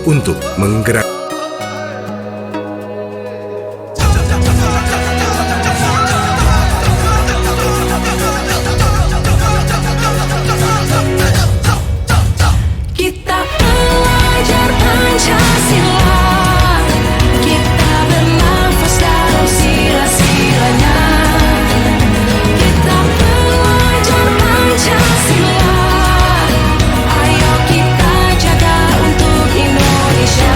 untuk menggerak. Kita belajar Pancasila, kita bernafas dalam sila-silanya. Kita belajar Pancasila, ayo kita jaga untuk Indonesia.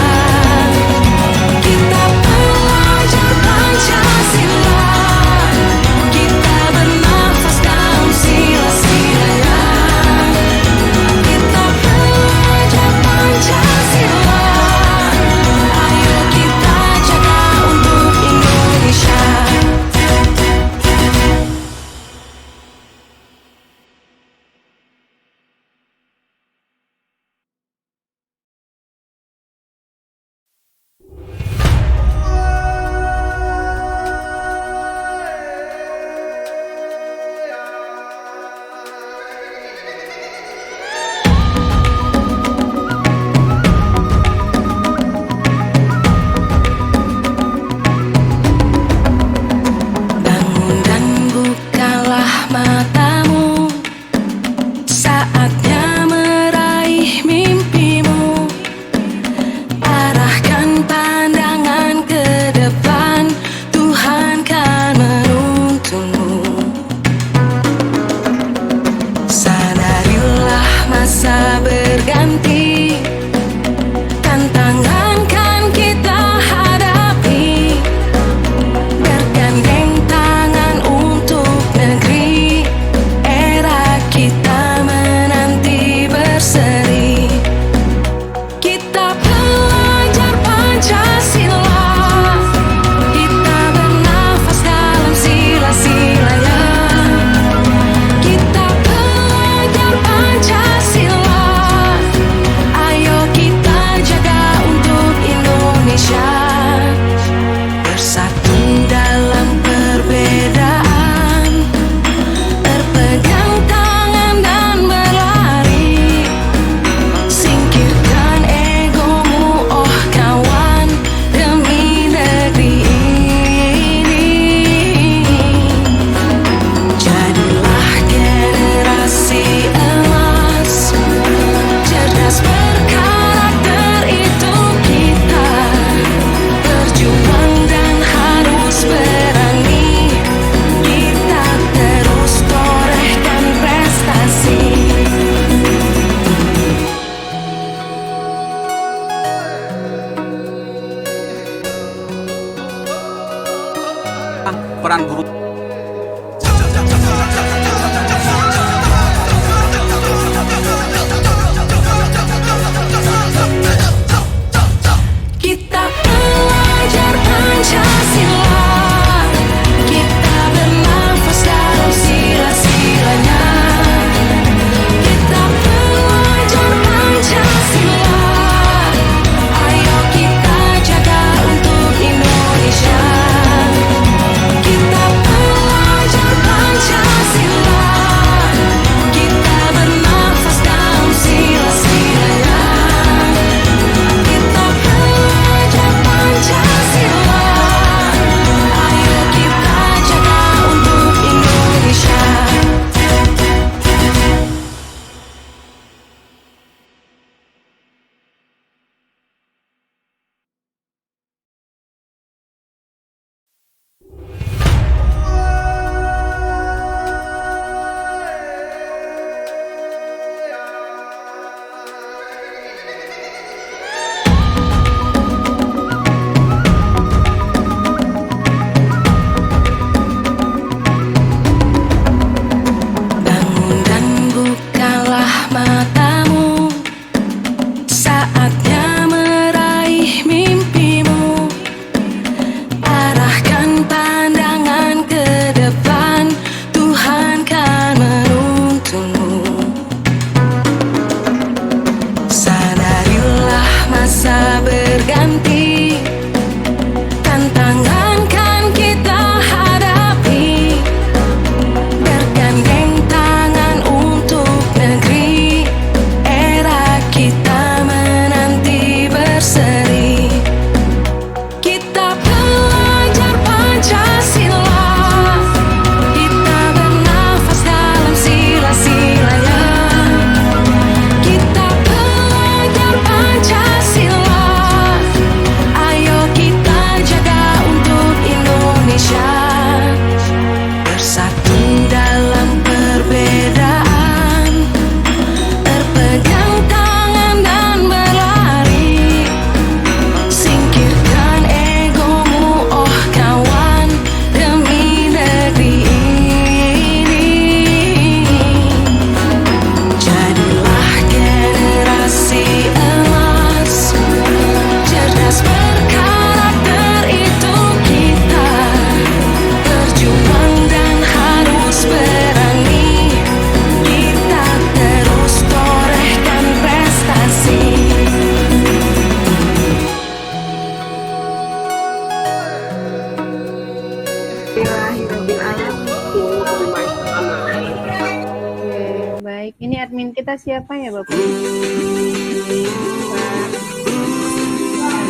kita siapa ya Bapak? Pak Ini kan?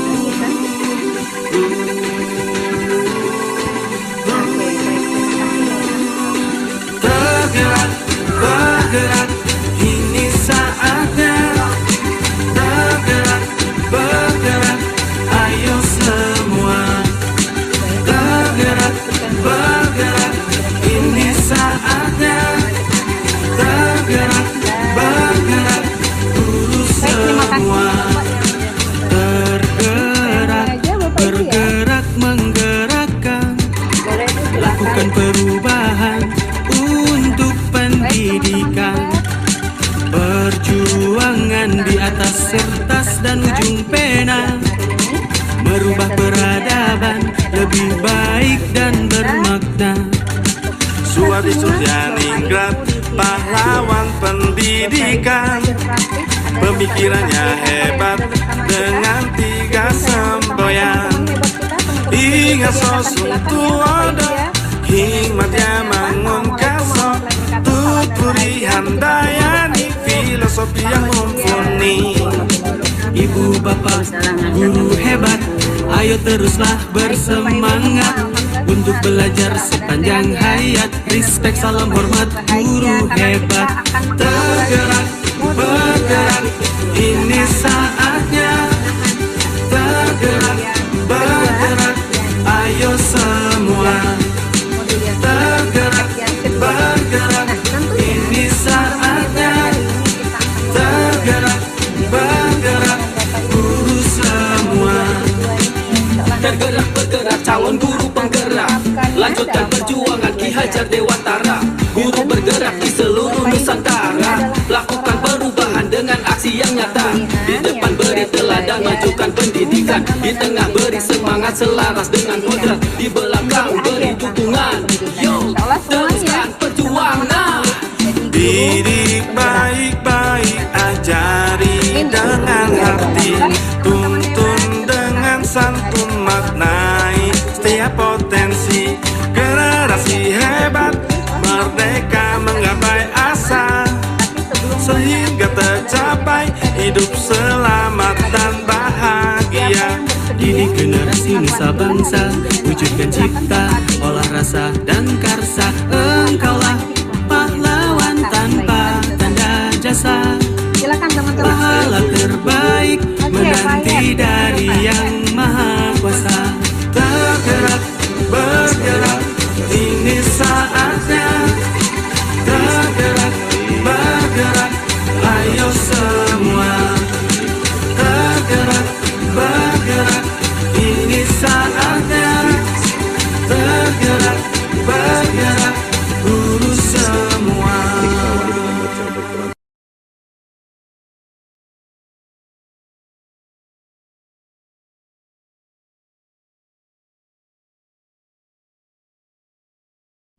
Oke, baik. Terima kasih Bapak. Bergerak, bergerak, ini saatnya. Bergerak, bergerak, ayo semua. Bergerak, bergerak, ini saatnya. Bergerak, bergerak, urus Baik, terima kasih semua. Bapak yang Tergerak, aja Bapak Ibu ya. bergerak menggerakkan. Boleh Bu, silakan. Lakukan perubahan untuk pendidikan. Perjuangan di atas kertas dan ujung pena, merubah peradaban lebih baik dan bermakna. Suwati Suryaningrat, pahlawan pendidikan. Pemikirannya hebat dengan 3 semboyan. Ingat sosuntuodo, hikmatnya mangun kaso, tuturi handayani, filosofi yang mumpuni. Ibu bapak guru hebat, ayo teruslah bersemangat untuk belajar sepanjang hayat. Respect, salam hormat guru hebat. Tergerak, bergerak, ini saatnya. Tergerak, bergerak, ayo semua. Tergerak, bergerak, ini saatnya. Tergerak, bergerak, urus semua. Tergerak bergerak calon guru penggerak, lanjutkan perjuangan Ki Hajar Dewantara. Guru bergerak di seluruh Nusantara, lakukan perubahan dengan aksi yang nyata. Di depan beri teladan, majukan pendidikan. Di tengah beri semangat selaras dengan kodrat. Di belakang beri dukungan. Yo, teruskan perjuangan. Didik baik-baik, ajari dengan hati, tuntun dengan santun, maknai setiap potensi. Generasi hebat, merdeka menggapai asa, sehingga tercapai hidup selamat dan bahagia. Ini generasi nusa bangsa, wujudkan cipta, olah rasa dan karsa. Engkaulah pahlawan tanpa tanda jasa, Silakan teman-teman. pahala terbaik menanti dari yang maha kuasa. Tergerak, bergerak, ini saatnya. Tergerak, bergerak, ayo semua. Tergerak, bergerak, ini saatnya. Tergerak, bergerak, urus semua.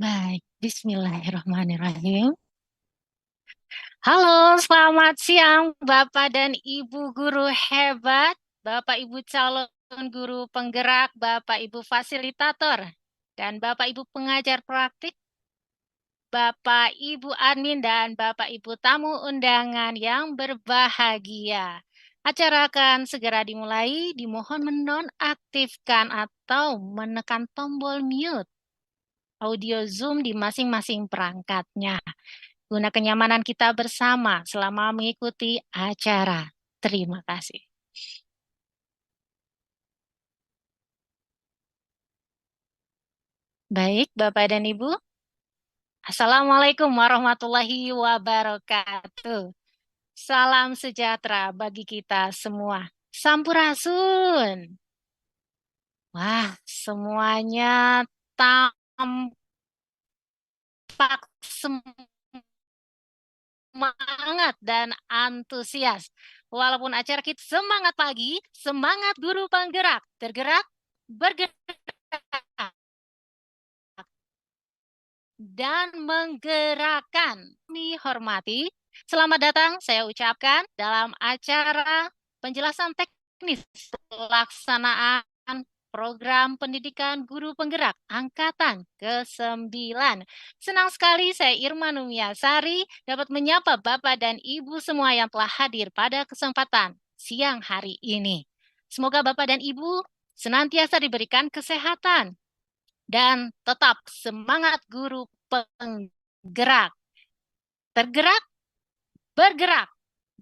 Baik, bismillahirrahmanirrahim. Halo, selamat siang Bapak dan Ibu guru hebat, Bapak Ibu calon guru penggerak, Bapak Ibu fasilitator, dan Bapak Ibu pengajar praktik, Bapak Ibu admin, dan Bapak Ibu tamu undangan yang berbahagia. Acara akan segera dimulai, dimohon menonaktifkan atau menekan tombol mute audio Zoom di masing-masing perangkatnya, guna kenyamanan kita bersama selama mengikuti acara. Terima kasih. Baik, Bapak dan Ibu. Assalamualaikum warahmatullahi wabarakatuh. Salam sejahtera bagi kita semua. Sampurasun. Wah, semuanya tampak semangat dan antusias. Walaupun acara kita semangat pagi, semangat guru penggerak, tergerak, bergerak, dan menggerakkan. Kami hormati, selamat datang saya ucapkan dalam acara penjelasan teknis pelaksanaan Program Pendidikan Guru Penggerak Angkatan ke-9. Senang sekali saya Irma Numiasari dapat menyapa Bapak dan Ibu semua yang telah hadir pada kesempatan siang hari ini. Semoga Bapak dan Ibu senantiasa diberikan kesehatan dan tetap semangat guru penggerak. Tergerak, bergerak,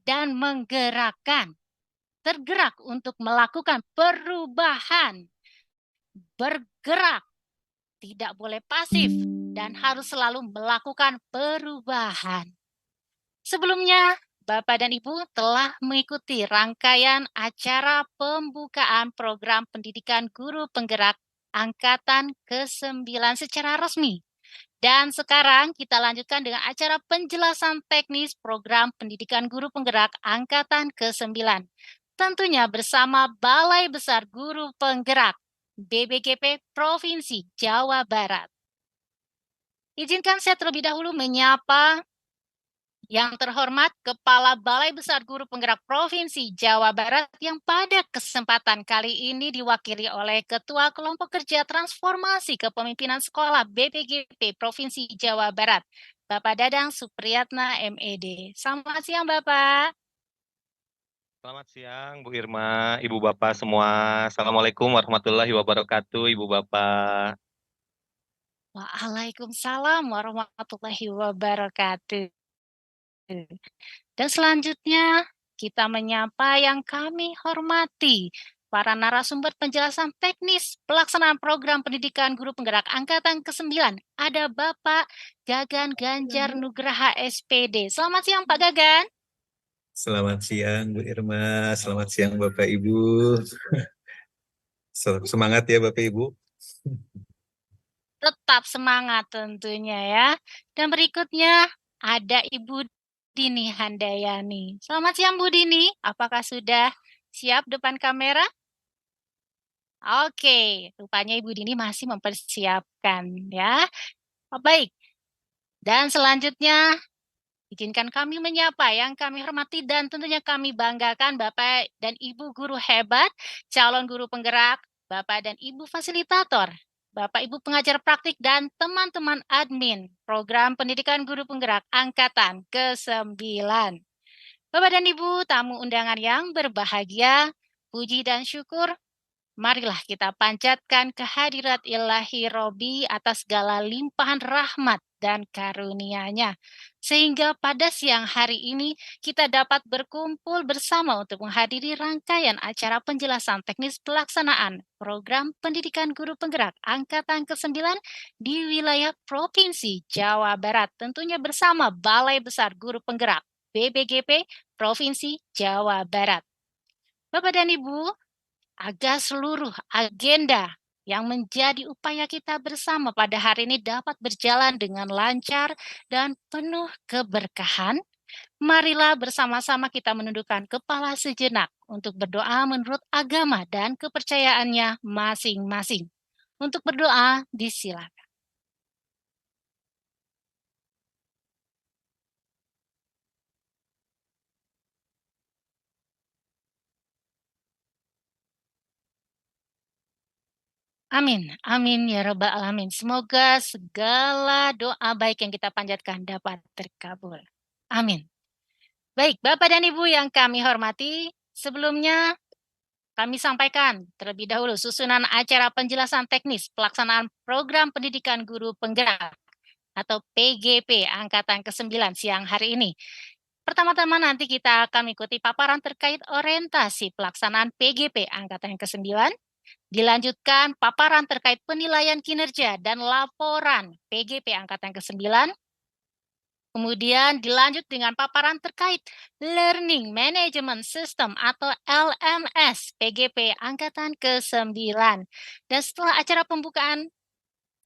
dan menggerakkan. Tergerak untuk melakukan perubahan. Bergerak, tidak boleh pasif, dan harus selalu melakukan perubahan. Sebelumnya, Bapak dan Ibu telah mengikuti rangkaian acara pembukaan program pendidikan guru penggerak Angkatan ke-9 secara resmi. Dan sekarang kita lanjutkan dengan acara penjelasan teknis program pendidikan guru penggerak Angkatan ke-9. Tentunya bersama Balai Besar Guru Penggerak BBGP Provinsi Jawa Barat. Izinkan saya terlebih dahulu menyapa yang terhormat Kepala Balai Besar Guru Penggerak Provinsi Jawa Barat yang pada kesempatan kali ini diwakili oleh Ketua Kelompok Kerja Transformasi Kepemimpinan Sekolah BPGP Provinsi Jawa Barat, Bapak Dadang Supriyatna MED. Selamat siang, Bapak. Selamat siang, Bu Irma, Ibu Bapak semua. Assalamualaikum warahmatullahi wabarakatuh, Ibu Bapak. Waalaikumsalam warahmatullahi wabarakatuh. Dan selanjutnya kita menyapa yang kami hormati para narasumber penjelasan teknis pelaksanaan program pendidikan guru penggerak Angkatan ke-9. Ada Bapak Gagan Ganjar Nugraha SPD. Selamat siang Pak Gagan. Selamat siang Bu Irma, selamat siang Bapak Ibu. Semangat ya Bapak Ibu. Tetap semangat tentunya ya. Dan berikutnya ada Ibu Dini Handayani. Selamat siang Bu Dini, apakah sudah siap depan kamera? Oke, rupanya Ibu Dini masih mempersiapkan ya. Baik, dan selanjutnya izinkan kami menyapa yang kami hormati dan tentunya kami banggakan Bapak dan Ibu guru hebat, calon guru penggerak, Bapak dan Ibu fasilitator, Bapak Ibu pengajar praktik dan teman-teman admin program pendidikan guru penggerak Angkatan ke-9. Bapak dan Ibu tamu undangan yang berbahagia, puji dan syukur, marilah kita panjatkan kehadirat ilahi Robi atas segala limpahan rahmat dan karunia-Nya. Sehingga pada siang hari ini kita dapat berkumpul bersama untuk menghadiri rangkaian acara penjelasan teknis pelaksanaan program pendidikan guru penggerak Angkatan ke-9 di wilayah Provinsi Jawa Barat. Tentunya bersama Balai Besar Guru Penggerak BBGP Provinsi Jawa Barat. Bapak dan Ibu, agar seluruh agenda yang menjadi upaya kita bersama pada hari ini dapat berjalan dengan lancar dan penuh keberkahan, marilah bersama-sama kita menundukkan kepala sejenak untuk berdoa menurut agama dan kepercayaannya masing-masing. Untuk berdoa, disilakan. Amin, amin ya rabbal alamin. Semoga segala doa baik yang kita panjatkan dapat terkabul. Amin. Baik, Bapak dan Ibu yang kami hormati, sebelumnya kami sampaikan terlebih dahulu susunan acara penjelasan teknis pelaksanaan program pendidikan guru penggerak atau PGP Angkatan ke-9 siang hari ini. Pertama-tama nanti kita akan mengikuti paparan terkait orientasi pelaksanaan PGP Angkatan ke-9. Dilanjutkan paparan terkait penilaian kinerja dan laporan PGP Angkatan ke-9. Kemudian dilanjut dengan paparan terkait Learning Management System atau LMS PGP Angkatan ke-9. Dan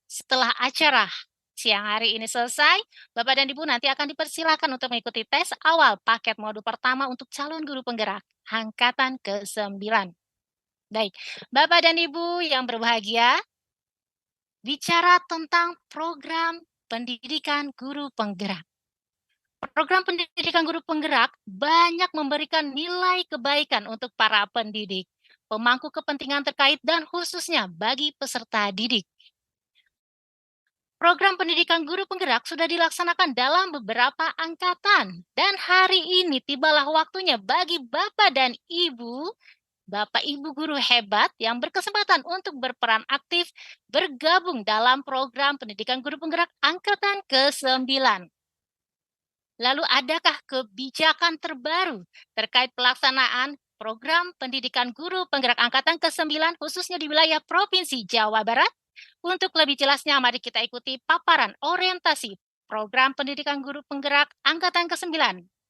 setelah acara siang hari ini selesai, Bapak dan Ibu nanti akan dipersilakan untuk mengikuti tes awal paket modul pertama untuk calon guru penggerak Angkatan ke-9. Baik, Bapak dan Ibu yang berbahagia, bicara tentang program pendidikan guru penggerak. Program pendidikan guru penggerak banyak memberikan nilai kebaikan untuk para pendidik. pemangku kepentingan terkait, dan khususnya bagi peserta didik. Program pendidikan guru penggerak sudah dilaksanakan dalam beberapa angkatan, dan hari ini tibalah waktunya bagi Bapak dan Ibu, Bapak Ibu guru hebat yang berkesempatan untuk berperan aktif bergabung dalam program pendidikan guru penggerak angkatan ke-9. Lalu adakah kebijakan terbaru terkait pelaksanaan program pendidikan guru penggerak angkatan ke-9 khususnya di wilayah Provinsi Jawa Barat? Untuk lebih jelasnya, mari kita ikuti paparan orientasi program pendidikan guru penggerak angkatan ke-9.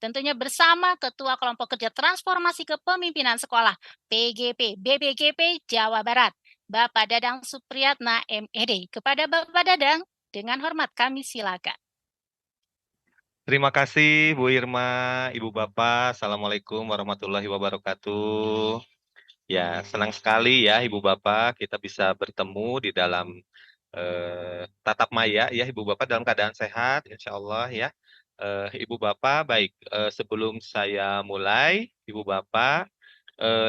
Tentunya bersama Ketua Kelompok Kerja Transformasi Kepemimpinan Sekolah PGP BBGP Jawa Barat, Bapak Dadang Supriyatna MED. Kepada Bapak Dadang, dengan hormat kami silakan. Terima kasih Bu Irma, Ibu Bapak. Assalamualaikum warahmatullahi wabarakatuh. Ya, senang sekali ya Ibu Bapak kita bisa bertemu di dalam tatap maya ya Ibu Bapak dalam keadaan sehat insya Allah ya. Ibu Bapak baik, sebelum saya mulai Ibu Bapak,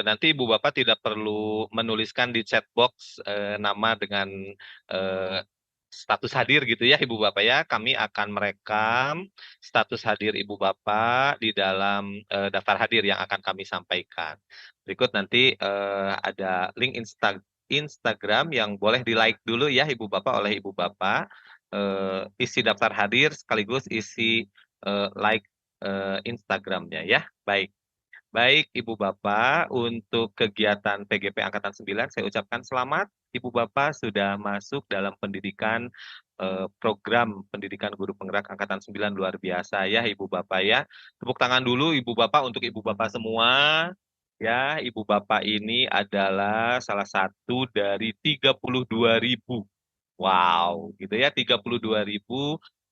nanti Ibu Bapak tidak perlu menuliskan di chat box nama dengan status hadir gitu ya Ibu Bapak ya. Kami akan merekam status hadir Ibu Bapak di dalam daftar hadir yang akan kami sampaikan. Berikut nanti ada link Instagram yang boleh di-like dulu ya Ibu Bapak oleh Ibu Bapak. Isi daftar hadir sekaligus isi like Instagramnya ya. Baik. Baik Ibu Bapak, untuk kegiatan PGP Angkatan 9 saya ucapkan selamat. Ibu Bapak sudah masuk dalam pendidikan program pendidikan guru penggerak Angkatan 9 luar biasa ya Ibu Bapak ya. Tepuk tangan dulu Ibu Bapak untuk Ibu Bapak semua. Ya, Ibu Bapak ini adalah salah satu dari 32.000. Wow, gitu ya, 32.000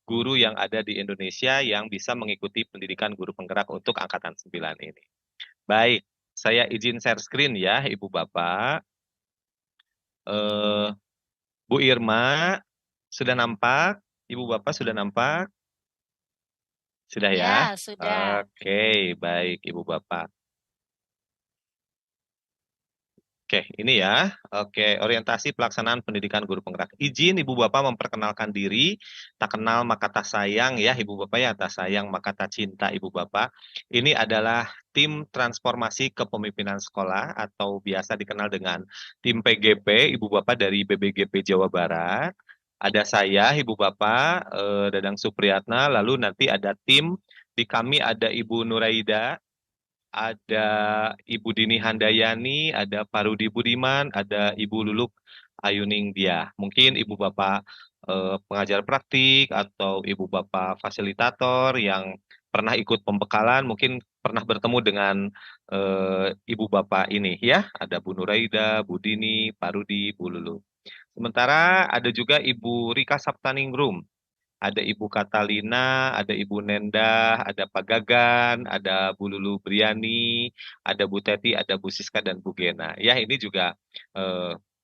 guru yang ada di Indonesia yang bisa mengikuti pendidikan guru penggerak untuk Angkatan 9 ini. Baik, saya izin share screen ya, Ibu Bapak. Bu Irma, sudah nampak? Ibu Bapak sudah nampak? Sudah ya? Ya, sudah. Oke, baik Ibu Bapak. Oke, ini ya. Oke, orientasi pelaksanaan pendidikan guru penggerak. Izin Ibu Bapak memperkenalkan diri. Tak kenal maka tak sayang ya Ibu Bapak ya. Tak sayang maka tak cinta Ibu Bapak. Ini adalah tim transformasi kepemimpinan sekolah atau biasa dikenal dengan tim PGP Ibu Bapak dari BBGP Jawa Barat. Ada saya Ibu Bapak, Dadang Supriyatna. Lalu nanti ada tim di kami ada Ibu Nuraida, ada Ibu Dini Handayani, ada Parudi Budiman, ada Ibu Luluk Ayuning Dia. Mungkin Ibu Bapak pengajar praktik atau Ibu Bapak fasilitator yang pernah ikut pembekalan, mungkin pernah bertemu dengan Ibu Bapak ini ya. Ada Bu Nuraida, Bu Dini, Parudi, Bu Luluk. Sementara ada juga Ibu Rika Saptaningrum. Ada Ibu Katalina, ada Ibu Nenda, ada Pak Gagan, ada Bu Lulu Briani, ada Bu Teti, ada Bu Siska, dan Bu Gena. Ya, ini juga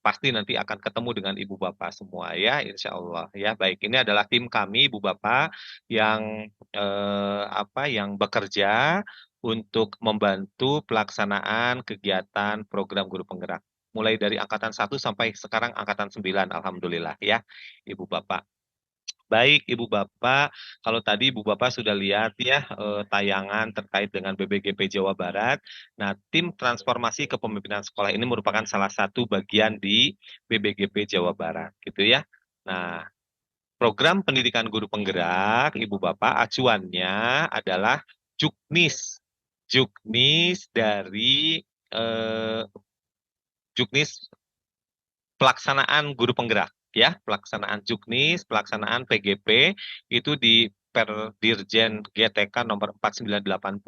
pasti nanti akan ketemu dengan Ibu Bapak semua ya, insya Allah. Ya, baik. Ini adalah tim kami, Ibu Bapak, yang yang bekerja untuk membantu pelaksanaan kegiatan program guru penggerak. Mulai dari angkatan 1 sampai sekarang angkatan 9, alhamdulillah ya, Ibu Bapak. Baik Ibu Bapak, kalau tadi Ibu Bapak sudah lihat ya tayangan terkait dengan BBGP Jawa Barat. Nah, tim transformasi kepemimpinan sekolah ini merupakan salah satu bagian di BBGP Jawa Barat, gitu ya. Nah, program pendidikan guru penggerak, Ibu Bapak, acuannya adalah Juknis. Juknis dari Juknis pelaksanaan guru penggerak. Ya, pelaksanaan Juknis, pelaksanaan PGP itu di Perdirjen GTK nomor 4980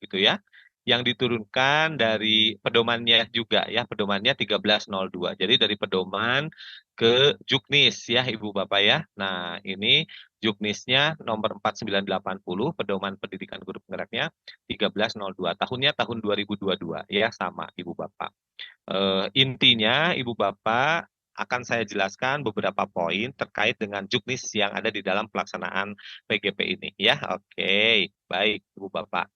gitu ya. Yang diturunkan dari pedomannya juga ya, pedomannya 1302. Jadi dari pedoman ke Juknis ya Ibu Bapak ya. Nah, ini Juknisnya nomor 4980, pedoman pendidikan guru penggeraknya 1302. Tahunnya tahun 2022 ya, sama Ibu Bapak. Intinya Ibu Bapak akan saya jelaskan beberapa poin terkait dengan Juknis yang ada di dalam pelaksanaan PGP ini ya. Oke, baik Ibu Bapak.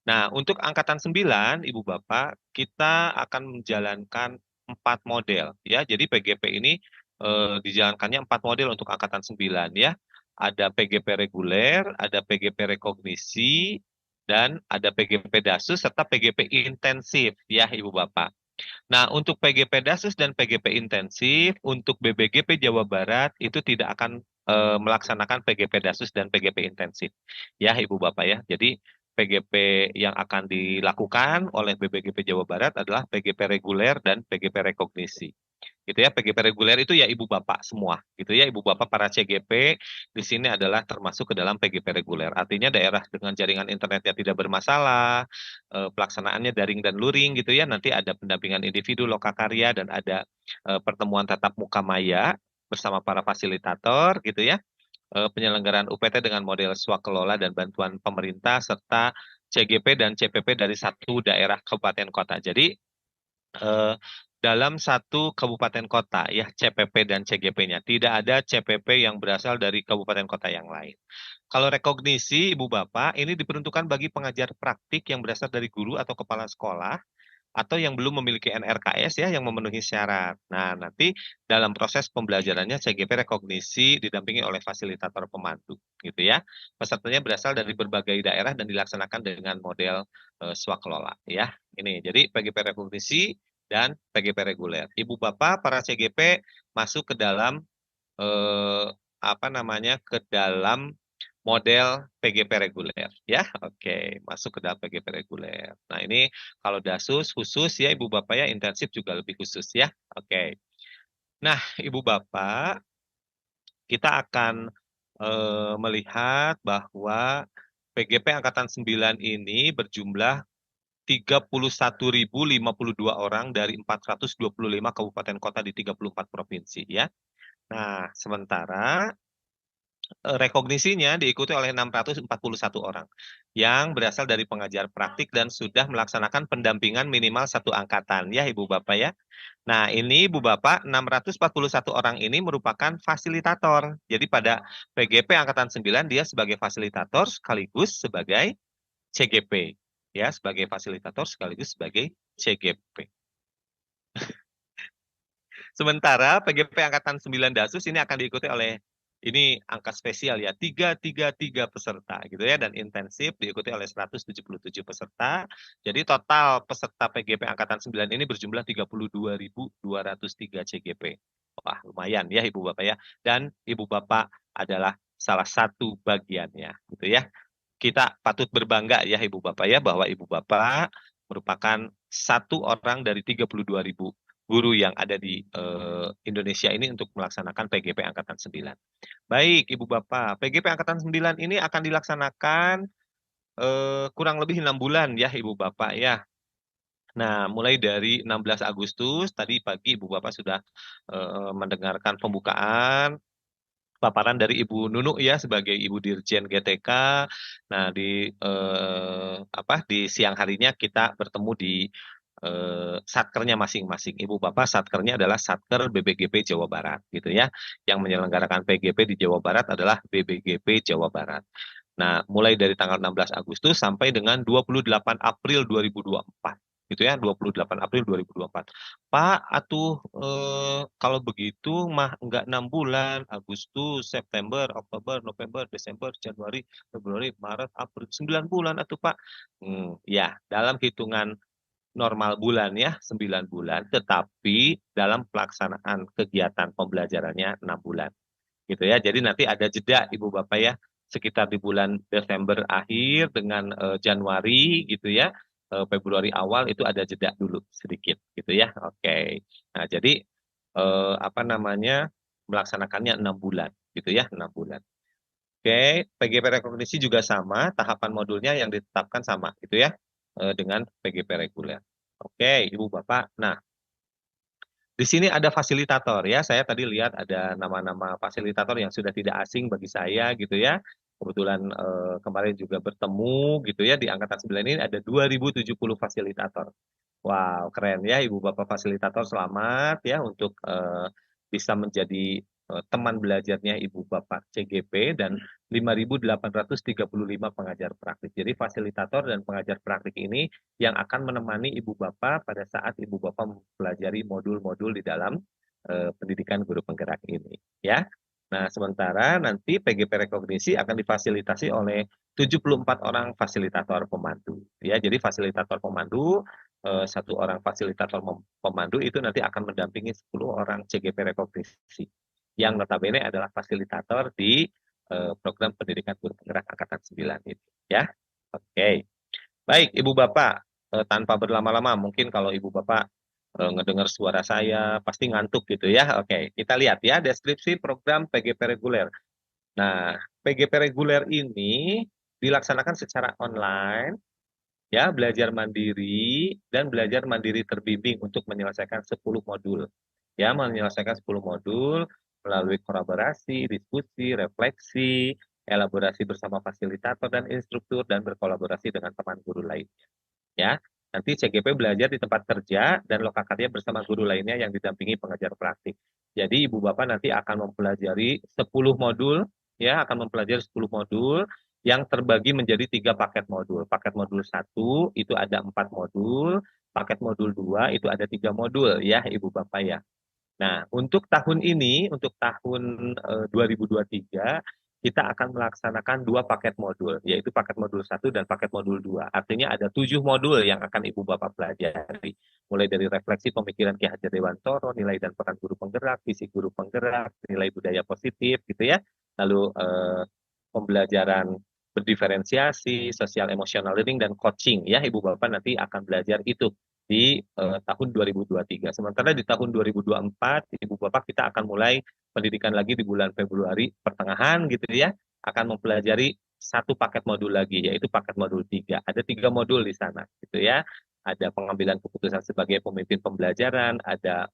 Nah, untuk angkatan 9, Ibu Bapak, kita akan menjalankan 4 model ya. Jadi PGP ini dijalankannya 4 model untuk angkatan 9 ya. Ada PGP reguler, ada PGP rekognisi, dan ada PGP Dasus serta PGP intensif ya Ibu Bapak. Nah, untuk PGP Dasus dan PGP intensif untuk BBGP Jawa Barat itu tidak akan melaksanakan PGP Dasus dan PGP intensif ya Ibu Bapak ya. Jadi PGP yang akan dilakukan oleh BBGP Jawa Barat adalah PGP reguler dan PGP rekognisi. Gitu ya, PGP reguler itu ya Ibu Bapak semua, gitu ya, Ibu Bapak para CGP di sini adalah termasuk ke dalam PGP reguler. Artinya daerah dengan jaringan internetnya tidak bermasalah, pelaksanaannya daring dan luring gitu ya, nanti ada pendampingan individu lokakarya dan ada pertemuan tatap muka maya bersama para fasilitator gitu ya, penyelenggaraan UPT dengan model swakelola dan bantuan pemerintah serta CGP dan CPP dari satu daerah kabupaten kota. Jadi dalam satu kabupaten kota ya CPP dan CGP-nya. Tidak ada CPP yang berasal dari kabupaten kota yang lain. Kalau rekognisi Ibu Bapak ini diperuntukkan bagi pengajar praktik yang berasal dari guru atau kepala sekolah atau yang belum memiliki NRKS ya yang memenuhi syarat. Nah, nanti dalam proses pembelajarannya CGP rekognisi didampingi oleh fasilitator pemandu gitu ya. Pesertanya berasal dari berbagai daerah dan dilaksanakan dengan model swakelola ya. Ini jadi PGP rekognisi dan PGP reguler. Ibu Bapak para CGP masuk ke dalam apa namanya ke dalam model PGP reguler ya. Oke, masuk ke dalam PGP reguler. Nah, ini kalau Dasus khusus ya Ibu Bapak ya, intensif juga lebih khusus ya. Oke. Nah, Ibu Bapak, kita akan melihat bahwa PGP angkatan 9 ini berjumlah 31.052 orang dari 425 kabupaten kota di 34 provinsi ya. Nah, sementara rekognisinya diikuti oleh 641 orang yang berasal dari pengajar praktik dan sudah melaksanakan pendampingan minimal 1 angkatan ya Ibu Bapak ya. Nah, ini Ibu Bapak 641 orang ini merupakan fasilitator. Jadi pada PGP angkatan 9 dia sebagai fasilitator sekaligus sebagai CGP ya, sebagai fasilitator sekaligus sebagai CGP. Sementara PGP angkatan 9 Dasus ini akan diikuti oleh ini angka spesial ya 333 peserta gitu ya, dan intensif diikuti oleh 177 peserta. Jadi total peserta PGP angkatan 9 ini berjumlah 32.203 CGP. Wah, lumayan ya Ibu Bapak ya. Dan Ibu Bapak adalah salah satu bagiannya gitu ya. Kita patut berbangga ya Ibu Bapak ya bahwa Ibu Bapak merupakan satu orang dari 32.000 guru yang ada di Indonesia ini untuk melaksanakan PGP angkatan 9. Baik, Ibu Bapak, PGP angkatan 9 ini akan dilaksanakan kurang lebih 6 bulan ya Ibu Bapak ya. Nah, mulai dari 16 Agustus tadi pagi Ibu Bapak sudah mendengarkan pembukaan paparan dari Ibu Nunu ya sebagai Ibu Dirjen GTK. Nah, di siang harinya kita bertemu di satkernya masing-masing. Ibu Bapak satkernya adalah Satker BBGP Jawa Barat gitu ya. Yang menyelenggarakan PGP di Jawa Barat adalah BBGP Jawa Barat. Nah, mulai dari tanggal 16 Agustus sampai dengan 28 April 2024 gitu ya, 28 April 2024. Pak, atuh kalau begitu mah enggak 6 bulan, Agustus, September, Oktober, November, Desember, Januari, Februari, Maret, April, 9 bulan atuh Pak. Ya, dalam hitungan normal bulan ya, 9 bulan, tetapi dalam pelaksanaan kegiatan pembelajarannya 6 bulan. Gitu ya. Jadi nanti ada jeda Ibu Bapak ya, sekitar di bulan Desember akhir dengan Januari gitu ya. Februari awal itu ada jeda dulu sedikit gitu ya. Oke. Nah, jadi melaksanakannya 6 bulan gitu ya, 6 bulan. Oke, PGP rekognisi juga sama, tahapan modulnya yang ditetapkan sama gitu ya, dengan PGP reguler. Oke, Ibu Bapak. Nah, di sini ada fasilitator ya. Saya tadi lihat ada nama-nama fasilitator yang sudah tidak asing bagi saya gitu ya. Kebetulan kemarin juga bertemu gitu ya di angkatan 9 ini ada 2070 fasilitator. Wow, keren ya Ibu Bapak fasilitator, selamat ya untuk bisa menjadi teman belajarnya Ibu Bapak CGP dan 5.835 pengajar praktik. Jadi fasilitator dan pengajar praktik ini yang akan menemani Ibu Bapak pada saat Ibu Bapak mempelajari modul-modul di dalam pendidikan guru penggerak ini, ya. Nah, sementara nanti PGP Rekognisi akan difasilitasi oleh 74 orang fasilitator pemandu, ya. Jadi fasilitator pemandu, satu orang fasilitator pemandu itu nanti akan mendampingi 10 orang CGP Rekognisi yang notabene adalah fasilitator di program pendidikan guru penggerak angkatan 9 itu, ya. Oke. Baik, Ibu Bapak, tanpa berlama-lama, mungkin kalau Ibu Bapak ngedengar suara saya pasti ngantuk gitu ya. Oke, kita lihat ya deskripsi program PGP reguler. Nah, PGP reguler ini dilaksanakan secara online, ya, belajar mandiri dan belajar mandiri terbimbing untuk menyelesaikan 10 modul. Ya, menyelesaikan 10 modul melalui kolaborasi, diskusi, refleksi, elaborasi bersama fasilitator dan instruktur dan berkolaborasi dengan teman guru lainnya. Ya, nanti CGP belajar di tempat kerja dan lokakarya bersama guru lainnya yang didampingi pengajar praktik. Jadi Ibu Bapak nanti akan mempelajari 10 modul, ya, akan mempelajari 10 modul yang terbagi menjadi 3 paket modul. Paket modul 1 itu ada 4 modul, paket modul 2 itu ada 3 modul ya Ibu Bapak ya. Nah, untuk tahun ini, untuk tahun 2023, kita akan melaksanakan 2 paket modul, yaitu paket modul 1 dan paket modul 2. Artinya ada 7 modul yang akan Ibu Bapak pelajari. Mulai dari refleksi pemikiran Ki Hajar Dewantoro, nilai dan peran guru penggerak, visi guru penggerak, nilai budaya positif gitu ya. Lalu pembelajaran berdiferensiasi, sosial emotional learning dan coaching ya Ibu Bapak nanti akan belajar itu di tahun 2023. Sementara di tahun 2024 Ibu Bapak kita akan mulai pendidikan lagi di bulan Februari pertengahan gitu ya, akan mempelajari 1 paket modul lagi yaitu paket modul 3. Ada 3 modul di sana gitu ya. Ada pengambilan keputusan sebagai pemimpin pembelajaran, ada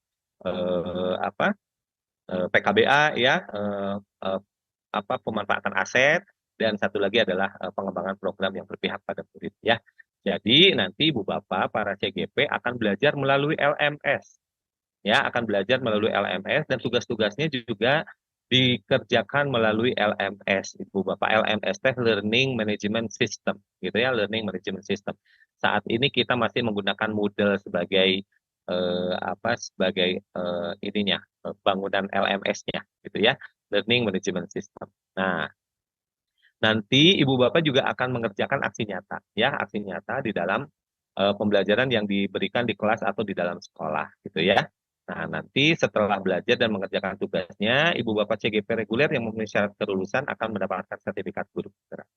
PKBA ya, pemanfaatan aset, dan satu lagi adalah pengembangan program yang berpihak pada murid ya. Jadi nanti Ibu Bapak para CGP akan belajar melalui LMS. Ya, akan belajar melalui LMS dan tugas-tugasnya juga dikerjakan melalui LMS Ibu Bapak. LMS teh Learning Management System gitu ya, Learning Management System. Saat ini kita masih menggunakan Moodle sebagai bangunan LMS-nya gitu ya, Learning Management System. Nah, nanti Ibu Bapak juga akan mengerjakan aksi nyata, ya, aksi nyata di dalam pembelajaran yang diberikan di kelas atau di dalam sekolah, gitu ya. Nah, nanti setelah belajar dan mengerjakan tugasnya, Ibu Bapak CGP reguler yang memenuhi syarat kelulusan akan mendapatkan sertifikat guru penggerak.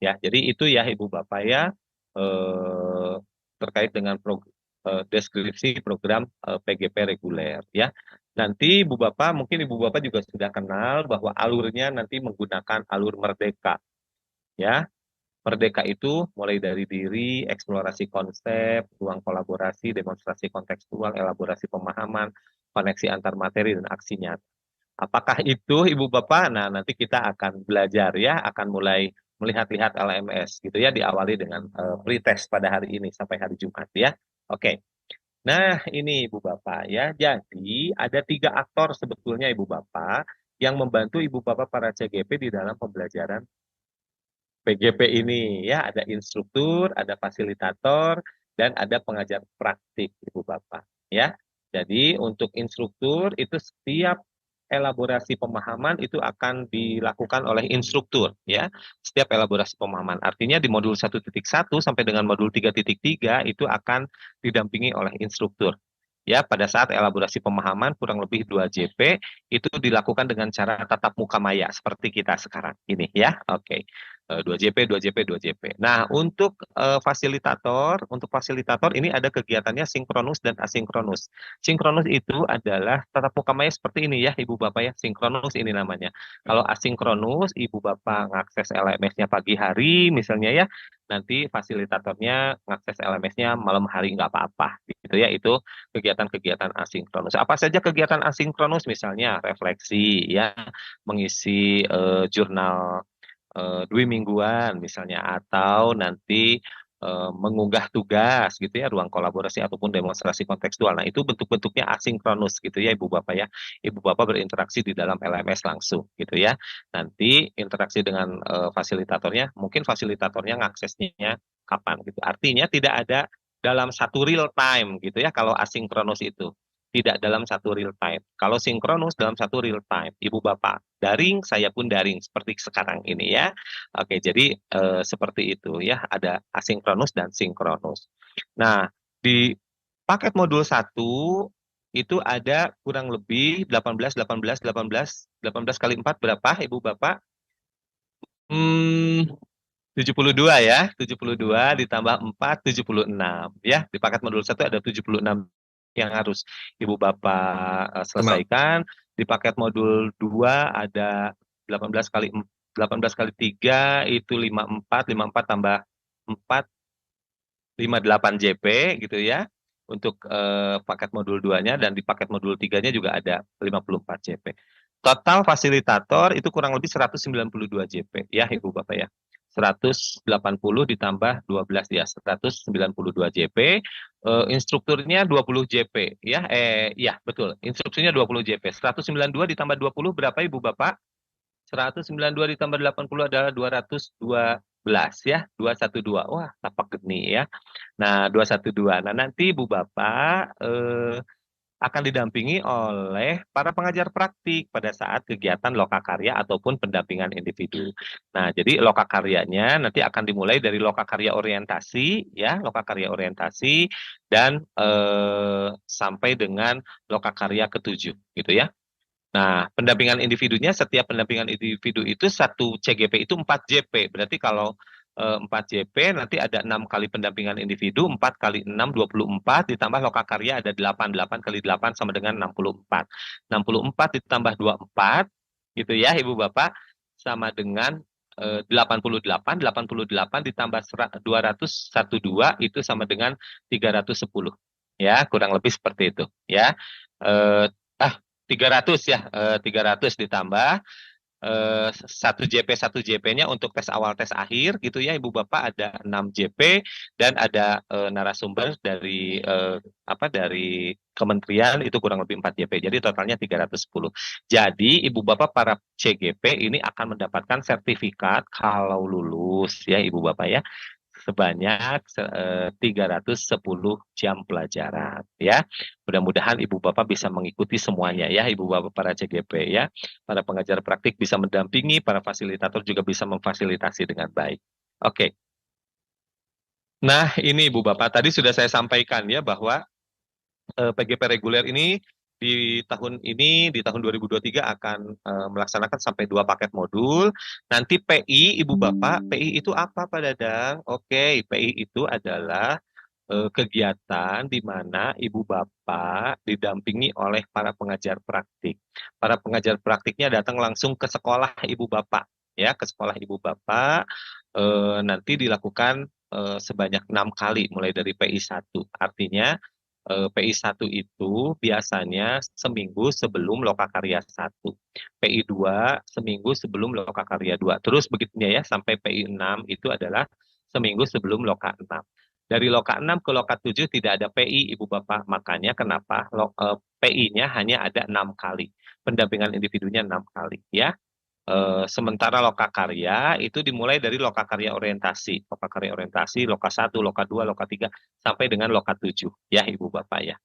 Ya, jadi itu ya Ibu Bapak ya terkait dengan deskripsi program PGP reguler, ya. Nanti Ibu Bapak, mungkin Ibu Bapak juga sudah kenal bahwa alurnya nanti menggunakan alur merdeka. Ya, merdeka itu mulai dari diri, eksplorasi konsep, ruang kolaborasi, demonstrasi kontekstual, elaborasi pemahaman, koneksi antar materi dan aksi nyata. Apakah itu Ibu Bapak? Nah, nanti kita akan belajar ya, akan mulai melihat-lihat LMS gitu ya, diawali dengan pretest pada hari ini sampai hari Jumat ya. Oke. Nah, ini Ibu Bapak ya. Jadi ada 3 aktor sebetulnya Ibu Bapak yang membantu Ibu Bapak para CGP di dalam pembelajaran PGP ini ya, ada instruktur, ada fasilitator, dan ada pengajar praktik Ibu Bapak ya. Jadi untuk instruktur itu setiap elaborasi pemahaman itu akan dilakukan oleh instruktur ya. Setiap elaborasi pemahaman. Artinya di modul 1.1 sampai dengan modul 3.3 itu akan didampingi oleh instruktur. Ya, pada saat elaborasi pemahaman kurang lebih 2 JP itu dilakukan dengan cara tatap muka maya seperti kita sekarang ini ya. Oke. 2 JP, 2 JP, 2 JP. Nah, untuk fasilitator ini ada kegiatannya sinkronus dan asinkronus. Sinkronus itu adalah tatap muka maya seperti ini ya, Ibu Bapak ya. Sinkronus ini namanya. Kalau asinkronus, Ibu Bapak ngakses LMS-nya pagi hari misalnya ya, nanti fasilitatornya ngakses LMS-nya malam hari nggak apa-apa gitu ya. Itu kegiatan-kegiatan asinkronus. Apa saja kegiatan asinkronus? Misalnya refleksi ya, mengisi jurnal 2 mingguan misalnya, atau nanti mengunggah tugas gitu ya, ruang kolaborasi ataupun demonstrasi kontekstual. Nah, itu bentuk-bentuknya asinkronus gitu ya Ibu Bapak ya. Ibu Bapak berinteraksi di dalam LMS langsung gitu ya. Nanti interaksi dengan fasilitatornya, mungkin fasilitatornya ngaksesnya kapan gitu. Artinya tidak ada dalam satu real time gitu ya kalau asinkronus itu. Tidak dalam satu real time. Kalau sinkronus dalam satu real time. Ibu Bapak daring, saya pun daring seperti sekarang ini ya. Oke, jadi seperti itu ya, ada asinkronus dan sinkronus. Nah, di paket modul 1 itu ada kurang lebih 18 kali 4 berapa Ibu Bapak? 72 ya, 72 ditambah 4, 76 ya. Di paket modul 1 ada 76 yang harus Ibu Bapak Teman. selesaikan. Di paket modul 2 ada 18 kali 3 itu 54 tambah 4 58 JP gitu ya. Untuk paket modul 2-nya, dan di paket modul 3-nya juga ada 54 JP. Total fasilitator itu kurang lebih 192 JP ya Ibu Bapak ya. 180 ditambah 12 ya, 192 JP. Instrukturnya 20 JP ya. Ya, betul. Instruksinya 20 JP. 192 ditambah 20 berapa Ibu Bapak? 192 ditambah 80 adalah 212 ya, 212. Wah, tapak geni ya. Nah, 212. Nah, nanti Ibu Bapak akan didampingi oleh para pengajar praktik pada saat kegiatan lokakarya ataupun pendampingan individu. Nah, jadi lokakaryanya nanti akan dimulai dari lokakarya orientasi ya, lokakarya orientasi dan sampai dengan lokakarya ke-7 gitu ya. Nah, pendampingan individunya, setiap pendampingan individu itu satu CGP itu 4 JP. Berarti kalau 4 JP nanti ada 6 kali pendampingan individu, 4 kali 6 24 ditambah lokakarya ada 8. 8 kali 8 sama dengan 64. 64 ditambah 24 gitu ya Ibu Bapak sama dengan 88. 88 ditambah 212 itu sama dengan 310. Ya, kurang lebih seperti itu ya. 300 ya, 300 ditambah 1 JP 1 JP-nya untuk tes awal tes akhir gitu ya Ibu Bapak, ada 6 JP dan ada narasumber dari dari kementerian itu kurang lebih 4 JP. Jadi totalnya 310. Jadi Ibu Bapak para CGP ini akan mendapatkan sertifikat kalau lulus ya Ibu Bapak ya, sebanyak 310 jam pelajaran ya. Mudah-mudahan Ibu Bapak bisa mengikuti semuanya ya Ibu Bapak para CGP ya. Para pengajar praktik bisa mendampingi, para fasilitator juga bisa memfasilitasi dengan baik. Oke. Nah, ini Ibu Bapak tadi sudah saya sampaikan ya bahwa PGP reguler ini di tahun 2023 akan melaksanakan sampai 2 paket modul. Nanti PI, Ibu Bapak, PI itu apa Pak Dadang? Oke, PI itu adalah kegiatan di mana Ibu Bapak didampingi oleh para pengajar praktik. Para pengajar praktiknya datang langsung ke sekolah Ibu Bapak, ya, ke sekolah Ibu Bapak. Nanti dilakukan sebanyak 6 kali mulai dari PI 1. Artinya PI 1 itu biasanya seminggu sebelum lokakarya 1. PI 2 seminggu sebelum lokakarya 2. Terus begitunya ya sampai PI 6 itu adalah seminggu sebelum loka 6. Dari loka 6 ke loka 7 tidak ada PI Ibu Bapak. Makanya kenapa PI-nya hanya ada 6 kali. Pendampingan individunya 6 kali ya. Sementara lokakarya itu dimulai dari lokakarya orientasi. Lokakarya orientasi, loka 1, loka 2, loka 3, sampai dengan loka 7 ya Ibu Bapak ya.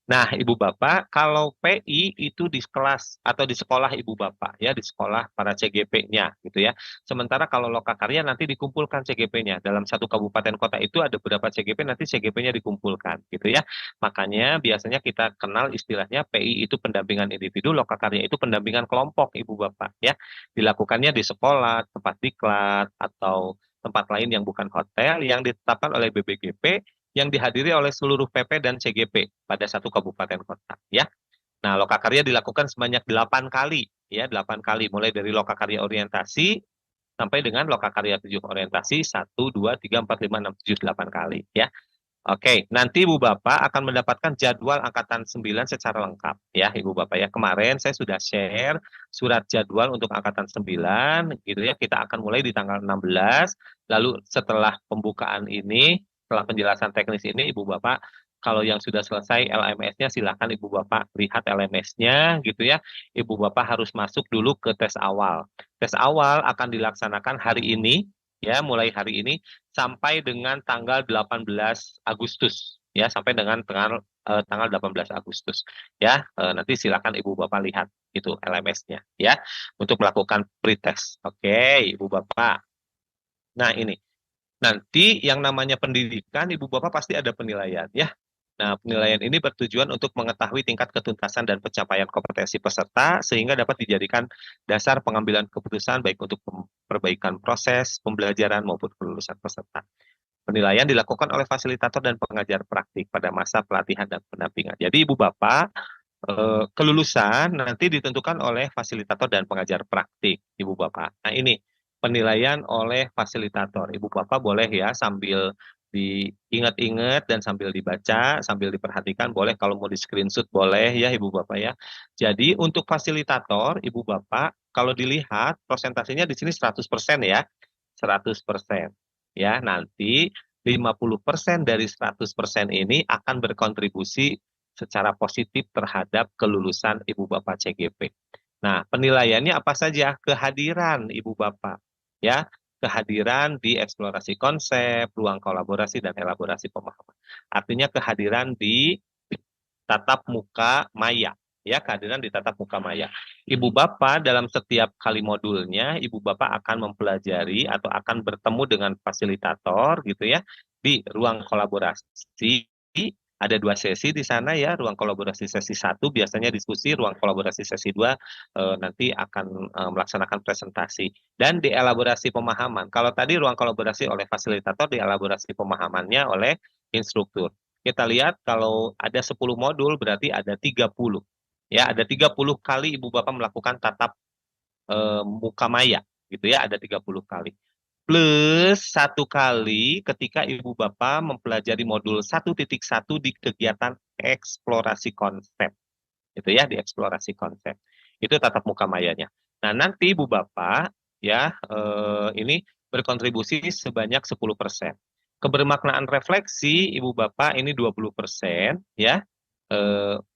Nah, Ibu Bapak, kalau PI itu di kelas atau di sekolah Ibu Bapak ya, di sekolah para CGP-nya gitu ya. Sementara kalau lokakarya nanti dikumpulkan CGP-nya. Dalam satu kabupaten kota itu ada beberapa CGP, nanti CGP-nya dikumpulkan gitu ya. Makanya biasanya kita kenal istilahnya PI itu pendampingan individu, lokakarya itu pendampingan kelompok Ibu Bapak ya. Dilakukannya di sekolah, tempat diklat atau tempat lain yang bukan hotel yang ditetapkan oleh BBGP yang dihadiri oleh seluruh PP dan CGP pada satu kabupaten kota ya. Nah, lokakarya dilakukan sebanyak 8 kali ya, 8 kali mulai dari lokakarya orientasi sampai dengan lokakarya 7 orientasi 1 2 3 4 5 6 7 8 kali ya. Oke, nanti Ibu Bapak akan mendapatkan jadwal angkatan 9 secara lengkap ya Ibu Bapak ya. Kemarin saya sudah share surat jadwal untuk angkatan 9 gitu ya. Kita akan mulai di tanggal 16, lalu setelah pembukaan ini Setelah penjelasan teknis ini, Ibu Bapak, kalau yang sudah selesai LMS-nya, silakan Ibu Bapak lihat LMS-nya gitu ya. Ibu Bapak harus masuk dulu ke tes awal. Tes awal akan dilaksanakan hari ini, ya, mulai hari ini sampai dengan tanggal 18 Agustus, ya, sampai dengan tanggal 18 Agustus, ya. Nanti silakan Ibu Bapak lihat itu LMS-nya, ya, untuk melakukan pretest. Oke, Ibu Bapak. Nah, ini. Nanti yang namanya pendidikan, Ibu Bapak pasti ada penilaian ya. Nah, penilaian ini bertujuan untuk mengetahui tingkat ketuntasan dan pencapaian kompetensi peserta sehingga dapat dijadikan dasar pengambilan keputusan baik untuk perbaikan proses pembelajaran maupun kelulusan peserta. Penilaian dilakukan oleh fasilitator dan pengajar praktik pada masa pelatihan dan pendampingan. Jadi Ibu Bapak, kelulusan nanti ditentukan oleh fasilitator dan pengajar praktik, Ibu Bapak. Nah, ini penilaian oleh fasilitator. Ibu Bapak boleh ya sambil diingat-ingat dan sambil dibaca, sambil diperhatikan, boleh kalau mau di screenshot boleh ya Ibu Bapak ya. Jadi untuk fasilitator, Ibu Bapak, kalau dilihat prosentasenya di sini 100% ya, 100%. Ya, nanti 50% dari 100% ini akan berkontribusi secara positif terhadap kelulusan Ibu Bapak CGP. Nah, penilaiannya apa saja? Kehadiran Ibu Bapak, ya, kehadiran di eksplorasi konsep, ruang kolaborasi dan elaborasi pemahaman. Artinya kehadiran di tatap muka maya, ya, kehadiran di tatap muka maya. Ibu Bapak dalam setiap kali modulnya, Ibu Bapak akan mempelajari atau akan bertemu dengan fasilitator gitu ya di ruang kolaborasi. Ada 2 sesi di sana ya, ruang kolaborasi sesi 1 biasanya diskusi, ruang kolaborasi sesi 2 nanti akan melaksanakan presentasi. Dan di elaborasi pemahaman. Kalau tadi ruang kolaborasi oleh fasilitator, di elaborasi pemahamannya oleh instruktur. Kita lihat kalau ada 10 modul berarti ada 30. Ya, ada 30 kali Ibu Bapak melakukan tatap muka maya gitu ya, ada 30 kali. Plus 1 kali ketika Ibu Bapak mempelajari modul 1.1 di kegiatan eksplorasi konsep. Itu ya, di eksplorasi konsep. Itu tatap muka mayanya. Nah, nanti Ibu Bapak ya ini berkontribusi sebanyak 10%. Kebermaknaan refleksi Ibu Bapak ini 20% ya.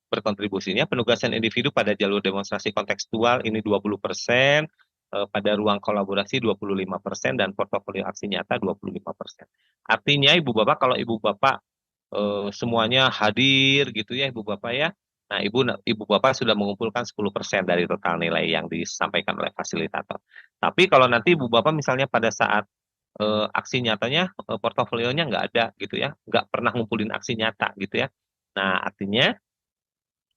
Berkontribusinya penugasan individu pada jalur demonstrasi kontekstual ini 20%, pada ruang kolaborasi 25% dan portofolio aksi nyata 25%. Artinya Ibu Bapak kalau Ibu Bapak semuanya hadir gitu ya Ibu Bapak ya. Nah, Ibu Bapak sudah mengumpulkan 10% dari total nilai yang disampaikan oleh fasilitator. Tapi kalau nanti Ibu Bapak misalnya pada saat aksi nyatanya portofolionya nggak ada gitu ya, nggak pernah ngumpulin aksi nyata gitu ya. Nah, artinya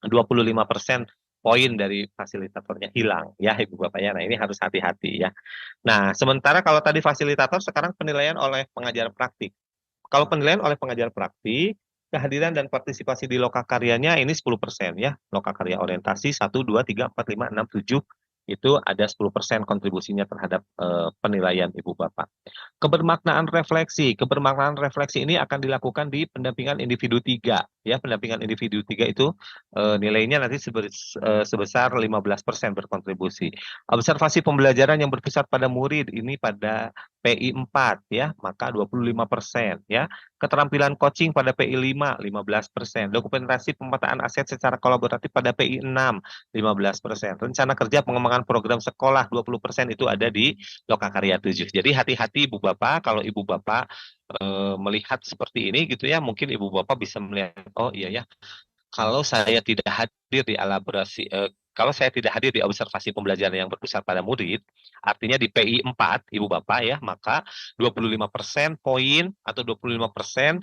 25% poin dari fasilitatornya hilang ya Ibu Bapak ya. Nah, ini harus hati-hati ya. Nah, sementara kalau tadi fasilitator, sekarang penilaian oleh pengajar praktik. Kalau penilaian oleh pengajar praktik, kehadiran dan partisipasi di lokakaryanya ini 10% ya. Lokakarya orientasi 1, 2, 3, 4, 5, 6, 7 itu ada 10% kontribusinya terhadap penilaian Ibu Bapak. Kebermaknaan refleksi ini akan dilakukan di pendampingan individu 3 ya. Pendampingan individu 3 itu nilainya nanti sebesar 15% berkontribusi. Observasi pembelajaran yang berpusat pada murid ini pada PI 4 ya, maka 25% ya. Keterampilan coaching pada PI 5, 15%. Dokumentasi pemetaan aset secara kolaboratif pada PI 6, 15%. Rencana kerja pengembangan program sekolah 20% itu ada di Lokakarya 7. Jadi hati-hati Ibu Bapak, kalau Ibu Bapak melihat seperti ini gitu ya, mungkin Ibu Bapak bisa melihat, oh iya ya, kalau saya tidak hadir di elaborasi, kalau saya tidak hadir di observasi pembelajaran yang berpusat pada murid, artinya di PI 4, Ibu Bapak ya, maka 25% poin atau 25%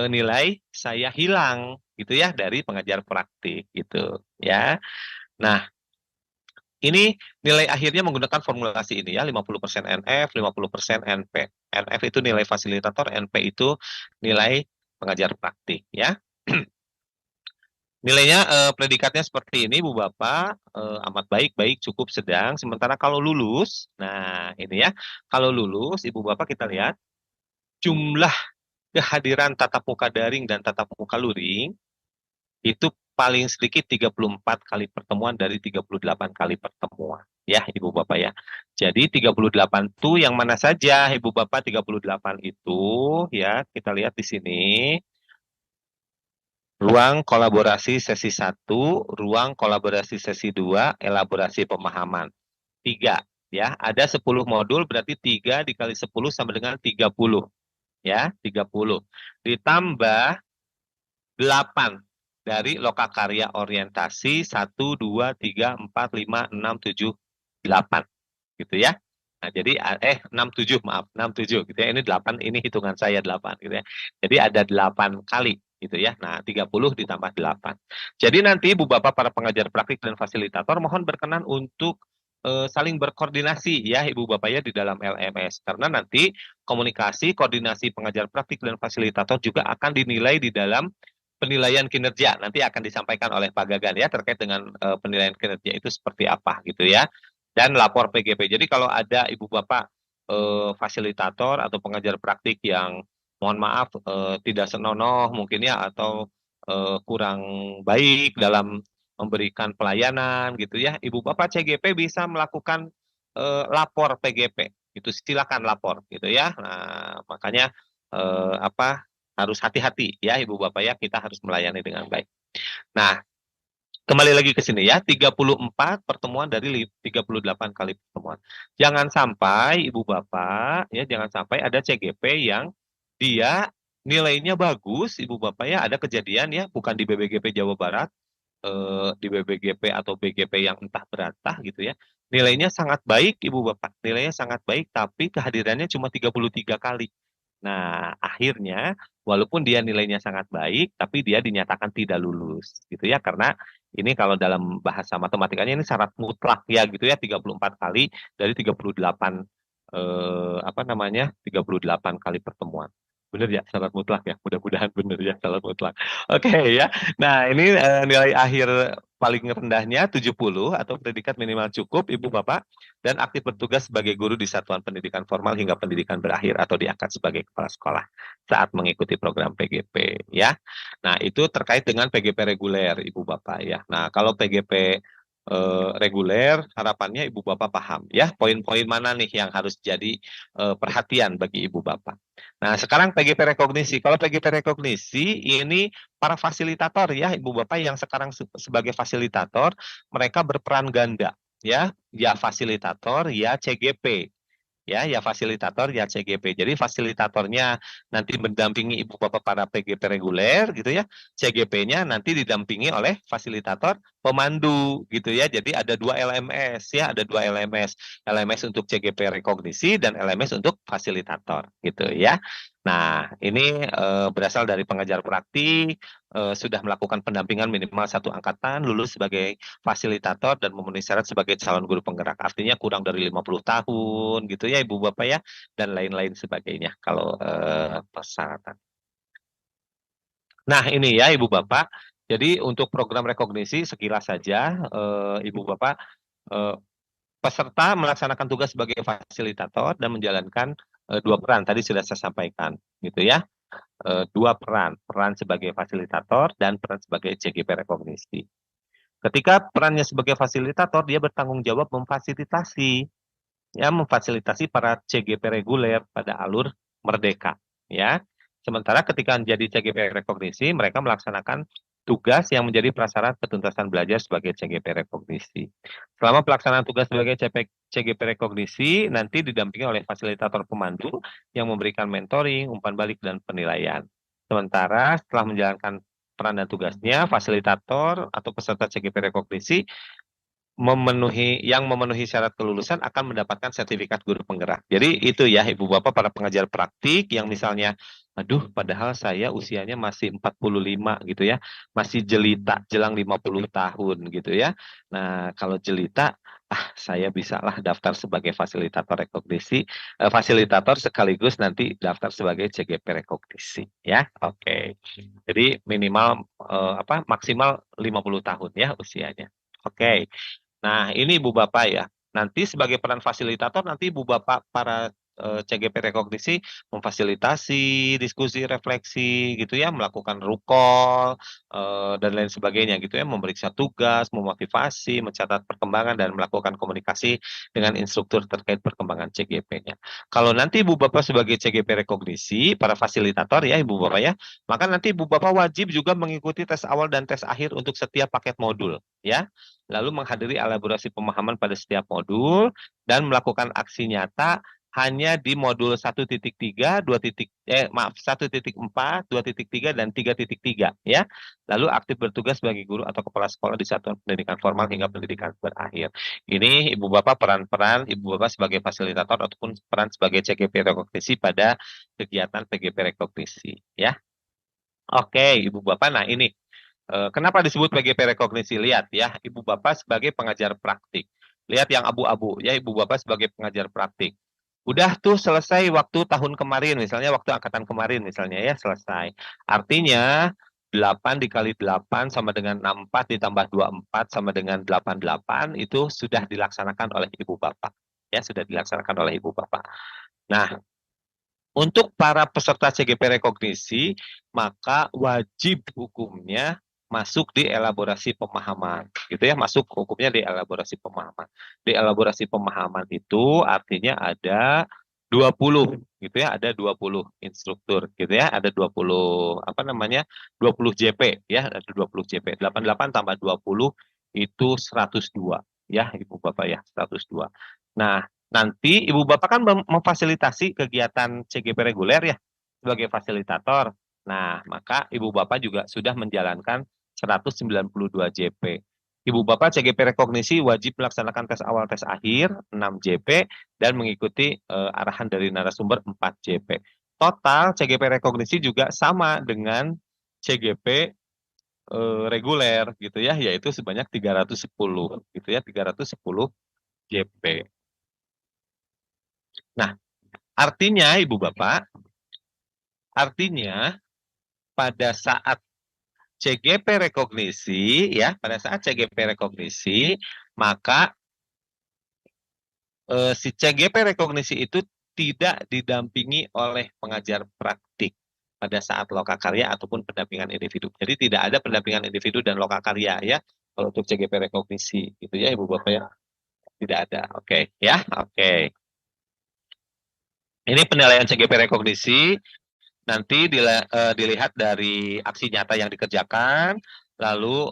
nilai saya hilang gitu ya dari pengajar praktik gitu ya. Nah, ini nilai akhirnya menggunakan formulasi ini ya, 50% NF, 50% NP. NF itu nilai fasilitator, NP itu nilai pengajar praktik ya. Nilainya predikatnya seperti ini Bu Bapak, amat baik, baik, cukup, sedang. Sementara kalau lulus, nah ini ya, kalau lulus Ibu Bapak kita lihat jumlah kehadiran tatap muka daring dan tatap muka luring itu paling sedikit 34 kali pertemuan dari 38 kali pertemuan. Ya, Ibu Bapak ya. Jadi 38 itu yang mana saja, Ibu Bapak? 38 itu ya, kita lihat di sini. Ruang kolaborasi sesi 1, ruang kolaborasi sesi 2, elaborasi pemahaman. 3 ya. Ada 10 modul berarti 3 dikali 10 sama dengan 30 ya, 30. Ditambah 8 dari lokakarya orientasi 1 2 3 4 5 6 7 8 gitu ya. Nah, jadi 6 7 maaf, 6 7 gitu ya. Ini 8, ini hitungan saya 8 gitu ya. Jadi ada 8 kali gitu ya. Nah, 30 ditambah 8. Jadi nanti Ibu Bapak para pengajar praktik dan fasilitator mohon berkenan untuk saling berkoordinasi ya Ibu Bapak ya di dalam LMS, karena nanti komunikasi, koordinasi pengajar praktik dan fasilitator juga akan dinilai di dalam penilaian kinerja. Nanti akan disampaikan oleh Pak Gagan ya terkait dengan penilaian kinerja itu seperti apa gitu ya. Dan lapor PGP. Jadi kalau ada Ibu Bapak fasilitator atau pengajar praktik yang mohon maaf tidak senonoh mungkin ya, atau kurang baik dalam memberikan pelayanan gitu ya, Ibu Bapak CGP bisa melakukan lapor PGP. Itu silakan lapor gitu ya. Nah, makanya harus hati-hati ya Ibu Bapak ya, kita harus melayani dengan baik. Nah, kembali lagi ke sini ya, 34 pertemuan dari 38 kali pertemuan. Jangan sampai Ibu Bapak ya, jangan sampai ada CGP yang dia nilainya bagus Ibu Bapak ya, ada kejadian ya, bukan di BBGP Jawa Barat, di BBGP atau BGP yang entah berantah gitu ya. Nilainya sangat baik Ibu Bapak, nilainya sangat baik tapi kehadirannya cuma 33 kali. Nah, akhirnya walaupun dia nilainya sangat baik, tapi dia dinyatakan tidak lulus gitu ya, karena ini kalau dalam bahasa matematikanya ini syarat mutlak ya gitu ya, 34 kali dari 38 38 kali pertemuan. Benar ya syarat mutlak ya, mudah-mudahan benar ya syarat mutlak. Oke ya. Nah, ini nilai akhir paling rendahnya 70 atau predikat minimal cukup Ibu Bapak, dan aktif bertugas sebagai guru di satuan pendidikan formal hingga pendidikan berakhir atau diangkat sebagai kepala sekolah saat mengikuti program PGP ya. Nah, itu terkait dengan PGP reguler Ibu Bapak ya. Nah, kalau PGP reguler harapannya Ibu Bapak paham ya poin-poin mana nih yang harus jadi perhatian bagi Ibu Bapak. Nah, sekarang PGP rekognisi. Kalau PGP rekognisi ini para fasilitator ya Ibu Bapak yang sekarang sebagai fasilitator, mereka berperan ganda ya, ya fasilitator ya CGP. Ya fasilitator ya CGP. Jadi fasilitatornya nanti mendampingi Ibu Bapak para PGP reguler gitu ya. CGP-nya nanti didampingi oleh fasilitator pemandu gitu ya. Jadi ada 2 LMS ya, ada 2 LMS. LMS untuk CGP rekognisi dan LMS untuk fasilitator gitu ya. Nah, ini berasal dari pengajar praktik, sudah melakukan pendampingan minimal 1 angkatan, lulus sebagai fasilitator dan memenuhi syarat sebagai calon guru penggerak. Artinya kurang dari 50 tahun gitu ya Ibu Bapak ya, dan lain-lain sebagainya kalau persyaratan. Nah, ini ya Ibu Bapak. Jadi untuk program rekognisi sekilas saja Ibu Bapak, peserta melaksanakan tugas sebagai fasilitator dan menjalankan 2 peran tadi sudah saya sampaikan gitu ya. 2 peran sebagai fasilitator dan peran sebagai CGP rekognisi. Ketika perannya sebagai fasilitator, dia bertanggung jawab memfasilitasi para CGP reguler pada alur merdeka ya. Sementara ketika menjadi CGP rekognisi, mereka melaksanakan tugas yang menjadi prasyarat petuntasan belajar sebagai CGP rekognisi. Selama pelaksanaan tugas sebagai CGP rekognisi nanti didampingi oleh fasilitator pemandu yang memberikan mentoring, umpan balik dan penilaian. Sementara setelah menjalankan peran dan tugasnya, fasilitator atau peserta CGP rekognisi memenuhi syarat kelulusan akan mendapatkan sertifikat guru penggerak. Jadi itu ya Ibu Bapak para pengajar praktik yang misalnya, aduh padahal saya usianya masih 45 gitu ya, masih jelita, jelang 50 tahun gitu ya. Nah, kalau jelita, saya bisalah daftar sebagai fasilitator rekognisi, fasilitator sekaligus nanti daftar sebagai CGP rekognisi ya. Oke. Jadi minimal maksimal 50 tahun ya usianya. Oke. Nah, ini Ibu Bapak ya. Nanti sebagai peran fasilitator nanti Ibu Bapak para CGP rekognisi memfasilitasi diskusi refleksi gitu ya, melakukan rukol dan lain sebagainya gitu ya, memeriksa tugas, memotivasi, mencatat perkembangan dan melakukan komunikasi dengan instruktur terkait perkembangan CGP-nya. Kalau nanti Ibu Bapak sebagai CGP rekognisi, para fasilitator ya Ibu Bapak ya, maka nanti Ibu Bapak wajib juga mengikuti tes awal dan tes akhir untuk setiap paket modul ya. Lalu menghadiri elaborasi pemahaman pada setiap modul dan melakukan aksi nyata hanya di modul 1.3, 1.4, 2.3 dan 3.3 ya. Lalu aktif bertugas sebagai guru atau kepala sekolah di satuan pendidikan formal hingga pendidikan berakhir. Ini Ibu Bapak peran-peran Ibu Bapak sebagai fasilitator ataupun peran sebagai CGP rekognisi pada kegiatan PGP rekognisi ya. Oke, Ibu Bapak. Nah, ini kenapa disebut PGP rekognisi? Lihat ya, Ibu Bapak sebagai pengajar praktik. Lihat yang abu-abu ya, Ibu Bapak sebagai pengajar praktik. Udah tuh selesai waktu tahun kemarin, misalnya waktu angkatan kemarin misalnya ya, selesai. Artinya 8 dikali 8 sama dengan 64 ditambah 24 sama dengan 88 itu sudah dilaksanakan oleh Ibu Bapak. Ya, sudah dilaksanakan oleh Ibu Bapak. Nah, untuk para peserta CGP rekognisi, maka wajib hukumnya masuk di elaborasi pemahaman, gitu ya, masuk hukumnya di elaborasi pemahaman. Di elaborasi pemahaman itu artinya ada 20, gitu ya, ada 20 instruktur, gitu ya, ada 20, apa namanya, 20 JP, ya, ada 20 JP, 88 tambah 20 itu 102, ya, Ibu Bapak ya, 102. Nah, nanti Ibu Bapak kan memfasilitasi kegiatan CGP reguler ya, sebagai fasilitator. Nah, maka Ibu Bapak juga sudah menjalankan 192 JP. Ibu Bapak CGP rekognisi wajib melaksanakan tes awal tes akhir 6 JP dan mengikuti arahan dari narasumber 4 JP. Total CGP rekognisi juga sama dengan CGP reguler gitu ya, yaitu sebanyak 310 gitu ya, 310 JP. Nah, artinya Ibu Bapak, artinya pada saat CGP rekognisi ya, pada saat CGP rekognisi, maka si CGP rekognisi itu tidak didampingi oleh pengajar praktik pada saat lokakarya ataupun pendampingan individu. Jadi tidak ada pendampingan individu dan lokakarya ya kalau untuk CGP rekognisi gitu ya Ibu Bapak ya. Tidak ada. Oke ya. Oke. Ini penilaian CGP rekognisi. Nanti dilihat dari aksi nyata yang dikerjakan, lalu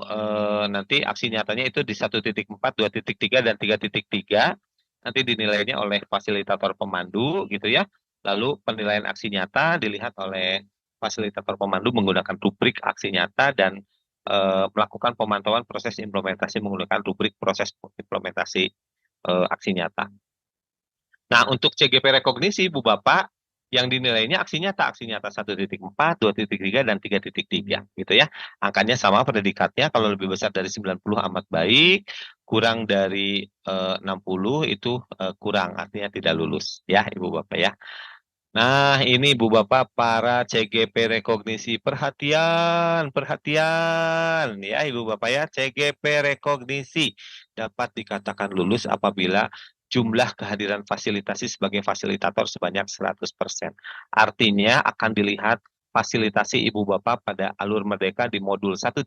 nanti aksi nyatanya itu di 1.4, 2.3, dan 3.3. Nanti dinilainya oleh fasilitator pemandu gitu ya. Lalu penilaian aksi nyata dilihat oleh fasilitator pemandu menggunakan rubrik aksi nyata dan melakukan pemantauan proses implementasi menggunakan rubrik proses implementasi aksi nyata. Nah, untuk CGP rekognisi Bu Bapak yang dinilainya aksi nyata 1.4, 2.3 dan 3.3 gitu ya. Angkanya sama predikatnya, kalau lebih besar dari 90 amat baik, kurang dari 60 itu kurang, artinya tidak lulus ya Ibu Bapak ya. Nah, ini Ibu Bapak para CGP rekognisi, perhatian, perhatian ya Ibu Bapak ya, CGP rekognisi dapat dikatakan lulus apabila jumlah kehadiran fasilitasi sebagai fasilitator sebanyak 100%. Artinya akan dilihat fasilitasi Ibu Bapak pada alur merdeka di modul 1.1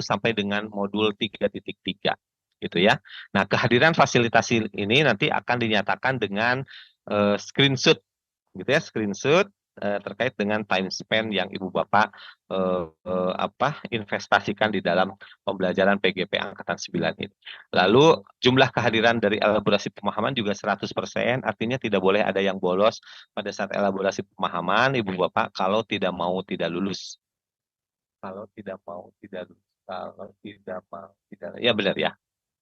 sampai dengan modul 3.3 gitu ya. Nah, kehadiran fasilitasi ini nanti akan dinyatakan dengan screenshot gitu ya, screenshot terkait dengan time spend yang Ibu Bapak investasikan di dalam pembelajaran PGP angkatan 9 ini. Lalu jumlah kehadiran dari elaborasi pemahaman juga 100%, artinya tidak boleh ada yang bolos pada saat elaborasi pemahaman Ibu Bapak kalau tidak mau tidak lulus. Kalau tidak mau tidak lulus. Kalau tidak mau tidak, ya benar ya.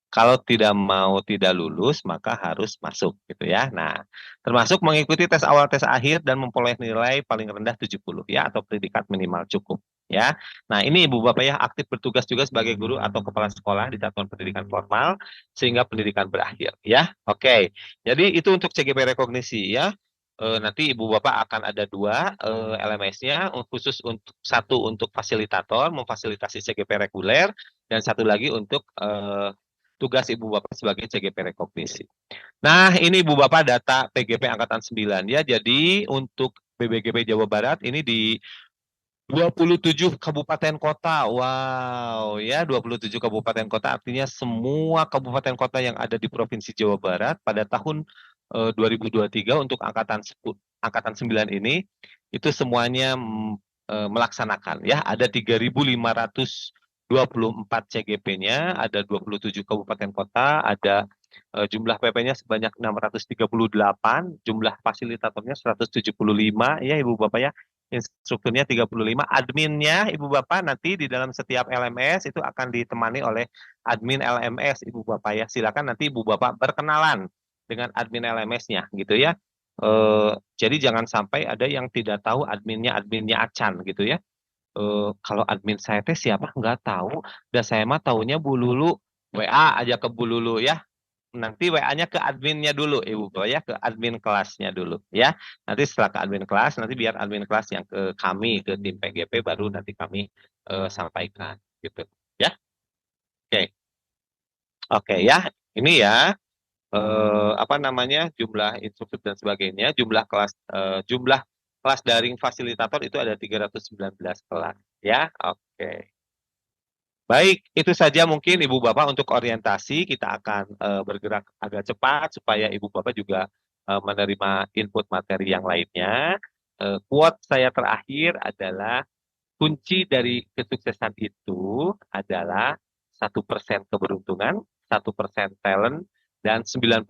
Kalau tidak mau tidak lulus, maka harus masuk gitu ya. Nah, termasuk mengikuti tes awal tes akhir dan memperoleh nilai paling rendah 70 ya, atau predikat minimal cukup ya. Nah, ini Ibu Bapak ya aktif bertugas juga sebagai guru atau kepala sekolah di satuan pendidikan formal sehingga pendidikan berakhir ya. Oke. Jadi itu untuk CGP rekognisi ya. Nanti Ibu Bapak akan ada 2 LMS-nya, khusus untuk satu untuk fasilitator memfasilitasi CGP reguler dan satu lagi untuk tugas Ibu Bapak sebagai CGP rekognisi. Nah, ini Ibu Bapak data PGP Angkatan 9 ya. Jadi untuk BBGP Jawa Barat ini di 27 kabupaten kota. Wow, ya 27 kabupaten kota artinya semua kabupaten kota yang ada di Provinsi Jawa Barat pada tahun 2023 untuk angkatan 9 ini itu semuanya melaksanakan ya. Ada 3.524 CGP-nya, ada 27 kabupaten kota, ada jumlah PP-nya sebanyak 638, jumlah fasilitatornya 175 ya Ibu Bapak ya. Instrukturnya 35, adminnya Ibu Bapak nanti di dalam setiap LMS itu akan ditemani oleh admin LMS Ibu Bapak ya. Silakan nanti Ibu Bapak berkenalan dengan admin LMS-nya gitu ya. Jadi jangan sampai ada yang tidak tahu adminnya Acan gitu ya. Kalau admin saya teh siapa nggak tahu, dan saya mah taunya Bu Lulu, WA aja ke Bu Lulu ya. Nanti WA-nya ke adminnya dulu Ibu Bapak ya, ke admin kelasnya dulu ya. Nanti setelah ke admin kelas, nanti biar admin kelas yang ke kami, ke tim PGP baru nanti kami sampaikan gitu ya. Oke. Oke ya, ini ya apa namanya jumlah instruktur dan sebagainya, jumlah kelas daring fasilitator itu ada 319 kelas ya. Oke. Baik, itu saja mungkin Ibu Bapak untuk orientasi. Kita akan bergerak agak cepat supaya Ibu Bapak juga menerima input materi yang lainnya. Quote saya terakhir adalah kunci dari kesuksesan itu adalah 1% keberuntungan, 1% talent, dan 98%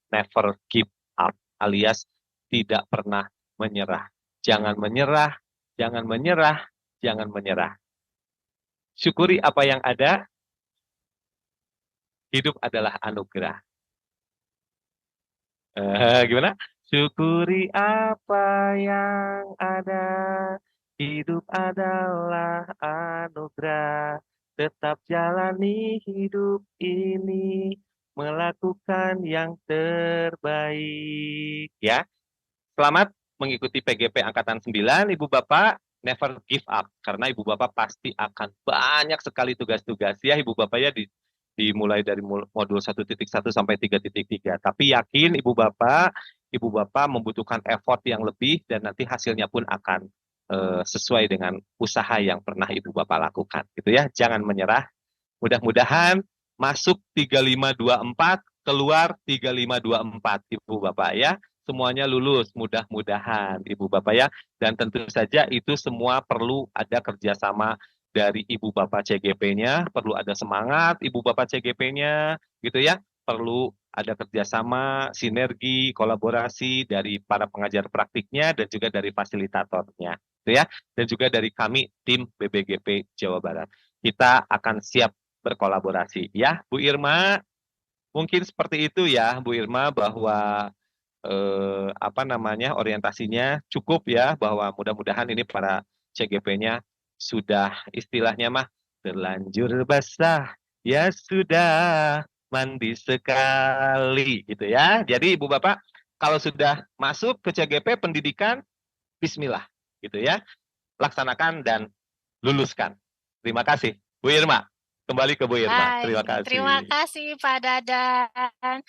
never give up, alias tidak pernah menyerah. Jangan menyerah, jangan menyerah, jangan menyerah. Syukuri apa yang ada, hidup adalah anugerah. Gimana? Syukuri apa yang ada, hidup adalah anugerah. Tetap jalani hidup ini, melakukan yang terbaik. Ya, selamat mengikuti PGP Angkatan 9, Ibu Bapak. Never give up, karena Ibu Bapak pasti akan banyak sekali tugas-tugas ya Ibu Bapak ya, dimulai dari modul 1.1 sampai 3.3. Tapi yakin Ibu Bapak membutuhkan effort yang lebih dan nanti hasilnya pun akan sesuai dengan usaha yang pernah Ibu Bapak lakukan gitu ya. Jangan menyerah. Mudah-mudahan masuk 3524, keluar 3524 Ibu Bapak ya. Semuanya lulus, mudah-mudahan Ibu Bapak ya. Dan tentu saja itu semua perlu ada kerjasama dari Ibu Bapak CGP-nya, perlu ada semangat Ibu Bapak CGP-nya, gitu ya. Perlu ada kerjasama, sinergi, kolaborasi dari para pengajar praktiknya dan juga dari fasilitatornya, gitu ya. Dan juga dari kami tim BBGP Jawa Barat. Kita akan siap berkolaborasi, ya Bu Irma. Mungkin seperti itu ya Bu Irma, bahwa apa namanya orientasinya cukup ya, bahwa mudah-mudahan ini para CGP-nya sudah istilahnya mah terlanjur basah ya sudah mandi sekali gitu ya. Jadi Ibu Bapak kalau sudah masuk ke CGP pendidikan, bismillah gitu ya, laksanakan dan luluskan. Terima kasih Bu Irma. Kembali ke Bu Irma. Terima Baik, kasih. terima kasih Pak Dadan.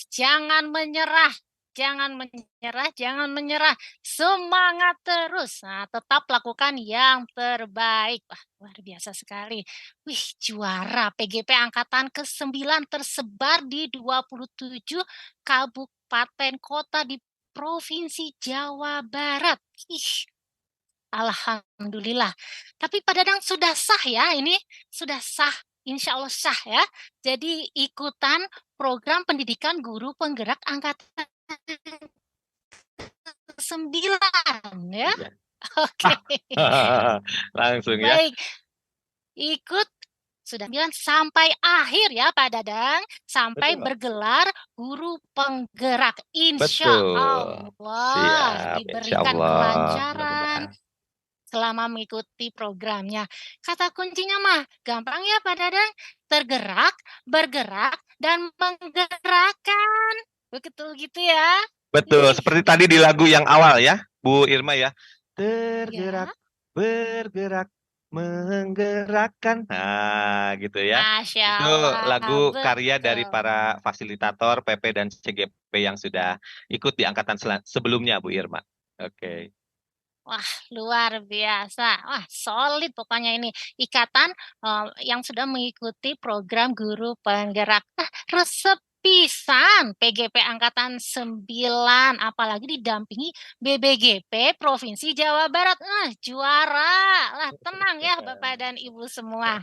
Jangan menyerah, jangan menyerah, jangan menyerah. Semangat terus. Nah, tetap lakukan yang terbaik. Wah, luar biasa sekali. Wih, juara PGP Angkatan ke-9 tersebar di 27 kabupaten kota di Provinsi Jawa Barat. Ih, alhamdulillah. Tapi Pak Dadang sudah sah ya ini? Sudah sah, insya Allah sah ya. Jadi ikutan program pendidikan guru penggerak angkatan 9 ya. Iya. Oke. Langsung ya. Baik. Ikut sudah 9 sampai akhir ya Pak Dadang, sampai Betul. bergelar guru penggerak. Insya Betul. Allah Siap, insya diberikan Allah. kelancaran Mudah-mudahan. selama mengikuti programnya. Kata kuncinya mah gampang ya Pak Dadang, tergerak, bergerak, dan menggerakkan. Betul gitu ya? Betul, Ih, seperti tadi di lagu yang awal ya, Bu Irma ya. Tergerak, ya. bergerak, menggerakkan. Nah, gitu ya. Masya Itu Allah, lagu karya dari betul. para fasilitator PP dan CGP yang sudah ikut di angkatan sebelumnya, Bu Irma. Oke. Wah, luar biasa. Wah, solid pokoknya ini ikatan yang sudah mengikuti program guru penggerak. Ah, resep pisan PGP angkatan 9 apalagi didampingi BBGP Provinsi Jawa Barat. Juara. Lah, tenang ya Bapak dan Ibu semua.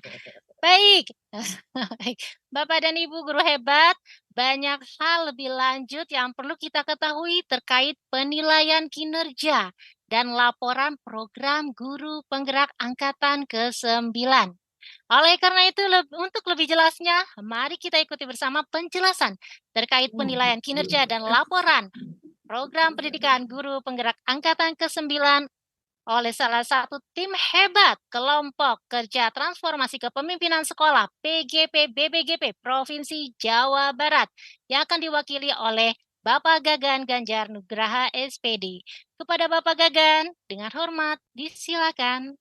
Baik. Baik. Bapak dan Ibu guru hebat, banyak hal lebih lanjut yang perlu kita ketahui terkait penilaian kinerja dan laporan program guru penggerak angkatan ke-9. Oleh karena itu, untuk lebih jelasnya, mari kita ikuti bersama penjelasan terkait penilaian kinerja dan laporan program pendidikan guru penggerak angkatan ke-9 oleh salah satu tim hebat kelompok kerja transformasi kepemimpinan sekolah PGP BBGP Provinsi Jawa Barat yang akan diwakili oleh Bapak Gagan Ganjar Nugraha SPD. Kepada Bapak Gagan, dengan hormat, disilakan.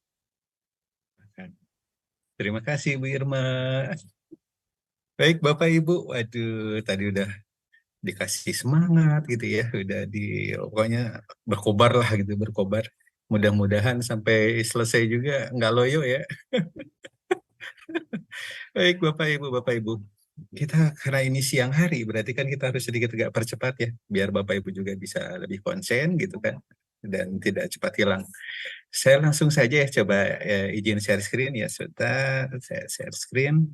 Terima kasih Bu Irma. Baik Bapak Ibu, waduh tadi udah dikasih semangat gitu ya, udah pokoknya berkobar lah gitu, berkobar. Mudah-mudahan sampai selesai juga nggak loyo ya. Baik Bapak Ibu, kita karena ini siang hari berarti kan kita harus sedikit agak percepat ya, biar Bapak Ibu juga bisa lebih konsen gitu kan, dan tidak cepat hilang. Saya langsung saja ya coba izin share screen ya, sebentar saya share screen.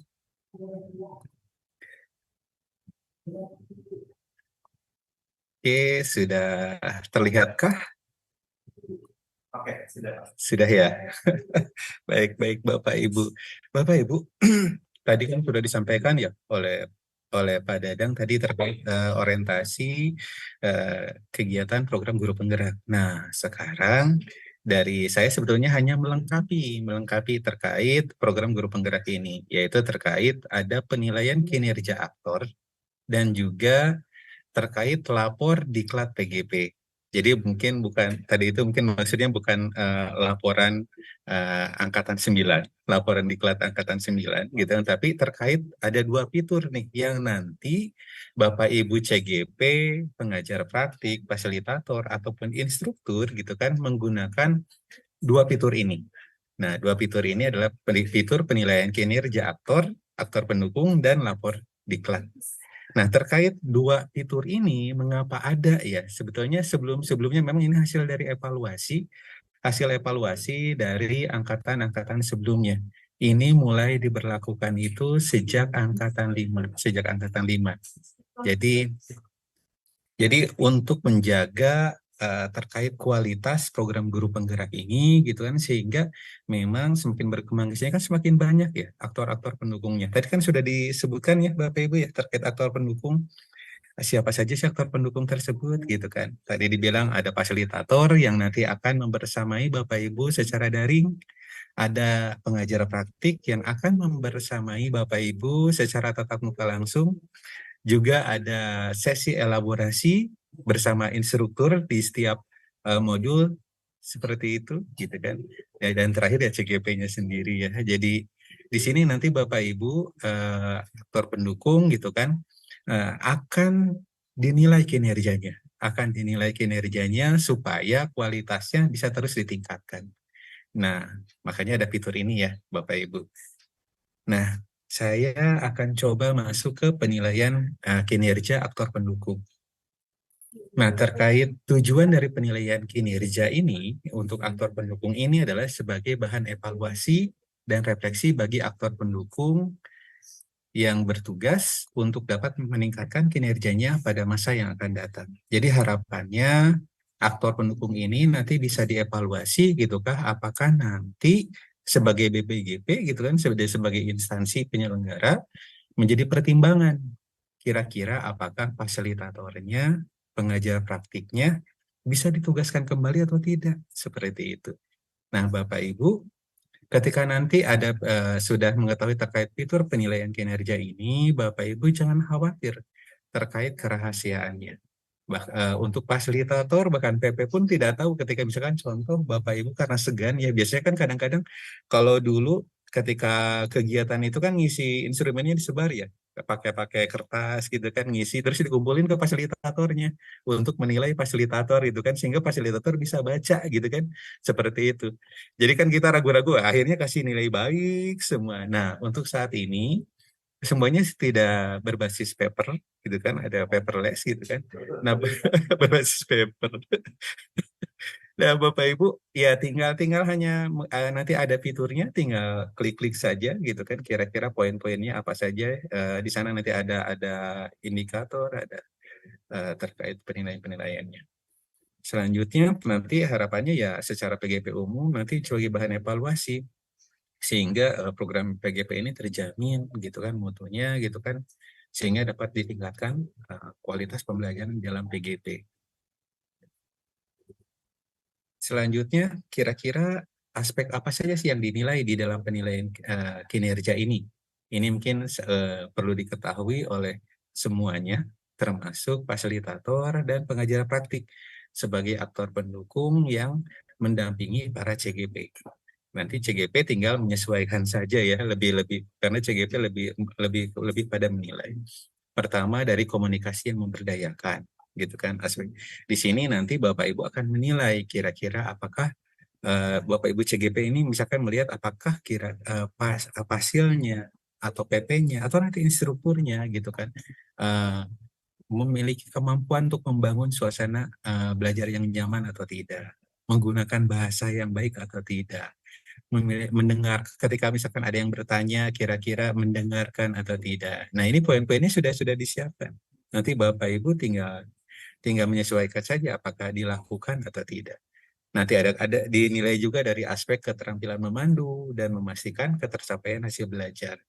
Oke, sudah terlihatkah? Oke, sudah ya. Baik Bapak Ibu. Bapak Ibu, tadi kan sudah disampaikan ya oleh Pak Dadang tadi terkait orientasi kegiatan program guru penggerak. Nah, sekarang dari saya sebetulnya hanya melengkapi terkait program guru penggerak ini, yaitu terkait ada penilaian kinerja aktor dan juga terkait lapor diklat PGP. Jadi mungkin mungkin maksudnya bukan laporan angkatan 9, laporan diklat angkatan 9 gitu, tapi terkait ada 2 fitur nih yang nanti Bapak Ibu CGP, pengajar praktik, fasilitator ataupun instruktur gitu kan menggunakan 2 fitur ini. Nah, 2 fitur ini adalah fitur penilaian kinerja aktor pendukung dan lapor diklat. Nah, terkait 2 fitur ini, mengapa ada ya? Sebetulnya sebelumnya memang ini hasil evaluasi dari angkatan-angkatan sebelumnya. Ini mulai diberlakukan itu sejak angkatan 5. Jadi untuk menjaga terkait kualitas program guru penggerak ini gitu kan, sehingga memang semakin berkembang ke sini kan semakin banyak ya aktor-aktor pendukungnya. Tadi kan sudah disebutkan ya Bapak Ibu ya terkait aktor pendukung, siapa saja sih aktor pendukung tersebut gitu kan. Tadi dibilang ada fasilitator yang nanti akan membersamai Bapak Ibu secara daring, ada pengajar praktik yang akan membersamai Bapak Ibu secara tatap muka langsung, juga ada sesi elaborasi bersama instruktur di setiap modul seperti itu gitu kan. Dan terakhir ya CGP-nya sendiri ya. Jadi di sini nanti Bapak Ibu aktor pendukung gitu kan akan dinilai kinerjanya supaya kualitasnya bisa terus ditingkatkan. Nah, makanya ada fitur ini ya Bapak Ibu. Nah, saya akan coba masuk ke penilaian kinerja aktor pendukung. Nah, terkait tujuan dari penilaian kinerja ini untuk aktor pendukung ini adalah sebagai bahan evaluasi dan refleksi bagi aktor pendukung yang bertugas untuk dapat meningkatkan kinerjanya pada masa yang akan datang. Jadi harapannya aktor pendukung ini nanti bisa dievaluasi gitukah, apakah nanti sebagai BPGP gitu kan, sebagai instansi penyelenggara menjadi pertimbangan kira-kira apakah fasilitatornya, pengajar praktiknya bisa ditugaskan kembali atau tidak, seperti itu. Nah, Bapak Ibu, ketika nanti ada sudah mengetahui terkait fitur penilaian kinerja ini, Bapak Ibu jangan khawatir terkait kerahasiaannya. Untuk fasilitator bahkan PP pun tidak tahu ketika misalkan contoh Bapak Ibu karena segan ya biasanya kan kadang-kadang kalau dulu ketika kegiatan itu kan ngisi instrumennya disebar ya pakai kertas gitu kan ngisi terus dikumpulin ke fasilitatornya untuk menilai fasilitator itu kan sehingga fasilitator bisa baca gitu kan seperti itu. Jadi kan kita ragu-ragu akhirnya kasih nilai baik semua. Nah, untuk saat ini semuanya tidak berbasis paper gitu kan ada paperless gitu kan nah berbasis paper. Nah Bapak Ibu ya tinggal hanya nanti ada fiturnya tinggal klik-klik saja gitu kan kira-kira poin-poinnya apa saja. Di sana nanti ada indikator ada terkait penilaian-penilaiannya. Selanjutnya nanti harapannya ya secara PGP umum nanti sebagai bahan evaluasi sehingga program PGP ini terjamin gitu kan mutunya gitu kan sehingga dapat ditingkatkan kualitas pembelajaran dalam PGP. Selanjutnya kira-kira aspek apa saja sih yang dinilai di dalam penilaian kinerja ini? Ini mungkin perlu diketahui oleh semuanya termasuk fasilitator dan pengajar praktik sebagai aktor pendukung yang mendampingi para CGP. Nanti CGP tinggal menyesuaikan saja ya lebih karena CGP lebih pada menilai. Pertama dari komunikasi yang memberdayakan gitu kan aspek. Di sini nanti Bapak Ibu akan menilai kira-kira apakah Bapak Ibu CGP ini misalkan melihat apakah hasilnya atau PP-nya atau nanti instrukturnya gitu kan memiliki kemampuan untuk membangun suasana belajar yang nyaman atau tidak, menggunakan bahasa yang baik atau tidak, mendengar ketika misalkan ada yang bertanya kira-kira mendengarkan atau tidak. Nah ini poin-poinnya sudah disiapkan. Nanti Bapak Ibu tinggal menyesuaikan saja apakah dilakukan atau tidak. Nanti ada dinilai juga dari aspek keterampilan memandu dan memastikan ketercapaian hasil belajar.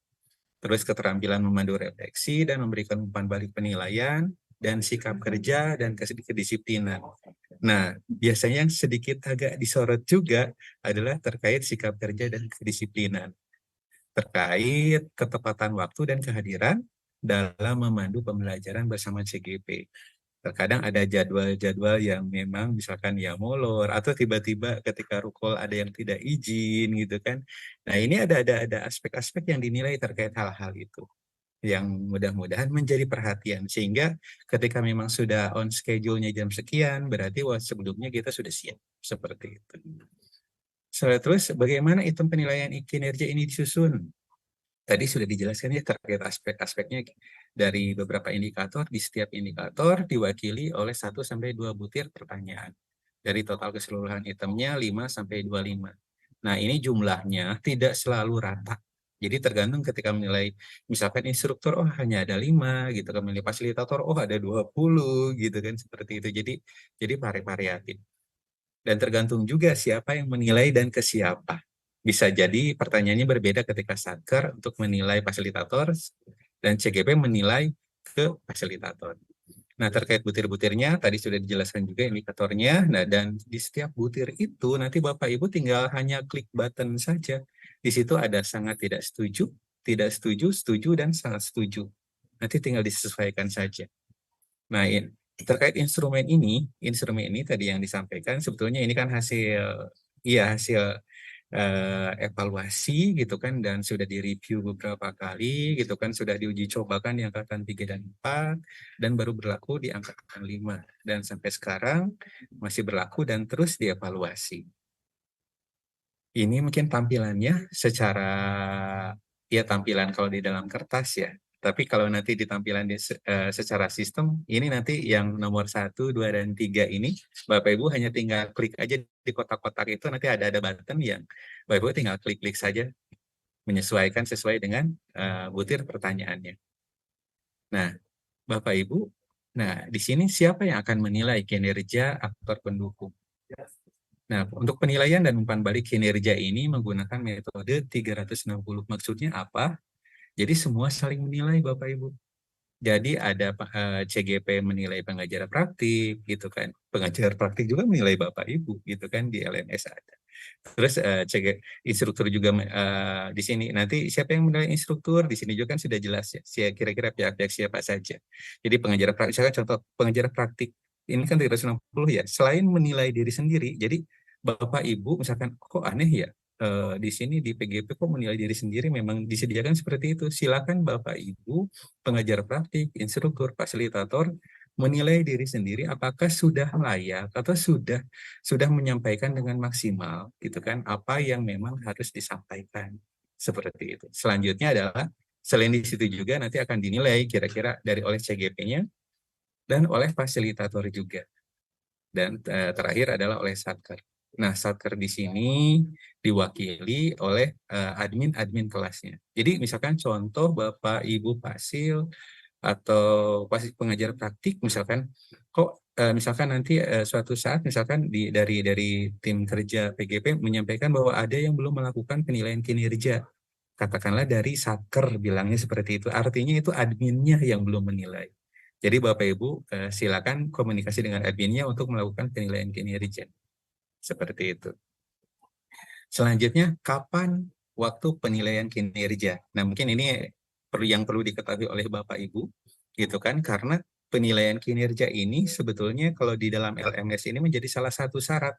Terus keterampilan memandu refleksi dan memberikan umpan balik penilaian dan sikap kerja dan kedisiplinan. Nah, biasanya yang sedikit agak disorot juga adalah terkait sikap kerja dan kedisiplinan. Terkait ketepatan waktu dan kehadiran dalam memandu pembelajaran bersama CGP. Terkadang ada jadwal-jadwal yang memang misalkan ya molor atau tiba-tiba ketika rukol ada yang tidak izin gitu kan. Nah, ini ada aspek-aspek yang dinilai terkait hal-hal itu yang mudah-mudahan menjadi perhatian sehingga ketika memang sudah on schedule-nya jam sekian berarti sebelumnya kita sudah siap seperti itu. Terus bagaimana item penilaian kinerja ini disusun? Tadi sudah dijelaskan ya terkait aspek-aspeknya dari beberapa indikator. Di setiap indikator diwakili oleh 1-2 butir pertanyaan. Dari total keseluruhan itemnya 5-25. Nah ini jumlahnya tidak selalu rata. Jadi tergantung ketika menilai, misalkan instruktur hanya ada 5 gitu kan, menilai fasilitator ada 20 gitu kan seperti itu. Jadi variatif. Dan tergantung juga siapa yang menilai dan ke siapa. Bisa jadi pertanyaannya berbeda ketika Satker untuk menilai fasilitator dan CGP menilai ke fasilitator. Nah, terkait butir-butirnya tadi sudah dijelaskan juga indikatornya. Nah, dan di setiap butir itu nanti Bapak Ibu tinggal hanya klik button saja. Di situ ada sangat tidak setuju, setuju, dan sangat setuju. Nanti tinggal disesuaikan saja. Nah, terkait instrumen ini tadi yang disampaikan sebetulnya ini kan hasil evaluasi gitu kan dan sudah direview beberapa kali gitu kan sudah diuji cobakan di angkatan 3 dan 4 dan baru berlaku di angkatan 5 dan sampai sekarang masih berlaku dan terus dievaluasi. Ini mungkin tampilannya secara tampilan kalau di dalam kertas ya. Tapi kalau nanti ditampilan secara sistem, ini nanti yang nomor 1, 2, dan 3 ini, Bapak Ibu hanya tinggal klik aja di kotak-kotak itu, nanti ada button yang Bapak Ibu tinggal klik-klik saja, menyesuaikan sesuai dengan butir pertanyaannya. Nah, Bapak Ibu, di sini siapa yang akan menilai kinerja aktor pendukung? Nah, untuk penilaian dan umpan balik kinerja ini menggunakan metode 360. Maksudnya apa? Jadi semua saling menilai Bapak Ibu. Jadi ada CGP menilai pengajar praktik gitu kan. Pengajar praktik juga menilai Bapak Ibu gitu kan di LMS ada. Terus instruktur juga di sini nanti siapa yang menilai instruktur di sini juga kan sudah jelas ya. Kira-kira pihak-pihak siapa saja. Jadi pengajar praktik, misalkan contoh pengajar praktik ini kan 360 ya, selain menilai diri sendiri, jadi Bapak Ibu misalkan kok aneh ya, di sini di PGP kok menilai diri sendiri, memang disediakan seperti itu. Silakan Bapak Ibu pengajar praktik, instruktur, fasilitator menilai diri sendiri apakah sudah layak atau sudah menyampaikan dengan maksimal gitu kan apa yang memang harus disampaikan seperti itu. Selanjutnya adalah selain di situ juga nanti akan dinilai kira-kira dari oleh CGP-nya dan oleh fasilitator juga. Dan terakhir adalah oleh Satker. Nah, Satker di sini diwakili oleh admin-admin kelasnya. Jadi misalkan contoh Bapak Ibu Fasil atau pengajar praktik misalkan kok misalkan nanti suatu saat misalkan dari tim kerja PGP menyampaikan bahwa ada yang belum melakukan penilaian kinerja. Katakanlah dari Satker bilangnya seperti itu. Artinya itu adminnya yang belum menilai. Jadi Bapak Ibu silakan komunikasi dengan adminnya untuk melakukan penilaian kinerja. Seperti itu. Selanjutnya, kapan waktu penilaian kinerja? Nah, mungkin ini yang perlu diketahui oleh Bapak Ibu, gitu kan? Karena penilaian kinerja ini sebetulnya kalau di dalam LMS ini menjadi salah satu syarat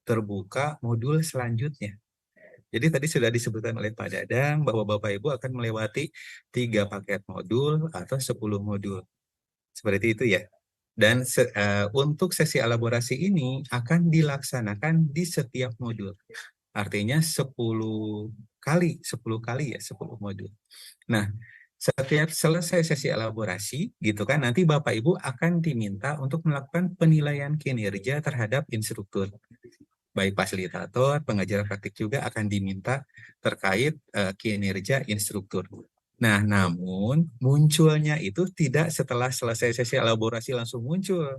terbuka modul selanjutnya. Jadi tadi sudah disebutkan oleh Pak Dadang bahwa Bapak Ibu akan melewati 3 paket modul atau 10 modul. Seperti itu ya. Dan untuk sesi elaborasi ini akan dilaksanakan di setiap modul. Artinya 10 kali ya, 10 modul. Nah, setiap selesai sesi elaborasi gitu kan, nanti Bapak Ibu akan diminta untuk melakukan penilaian kinerja terhadap instruktur. Baik fasilitator, pengajar praktik juga akan diminta terkait kinerja instruktur. Nah, namun munculnya itu tidak setelah selesai sesi elaborasi langsung muncul.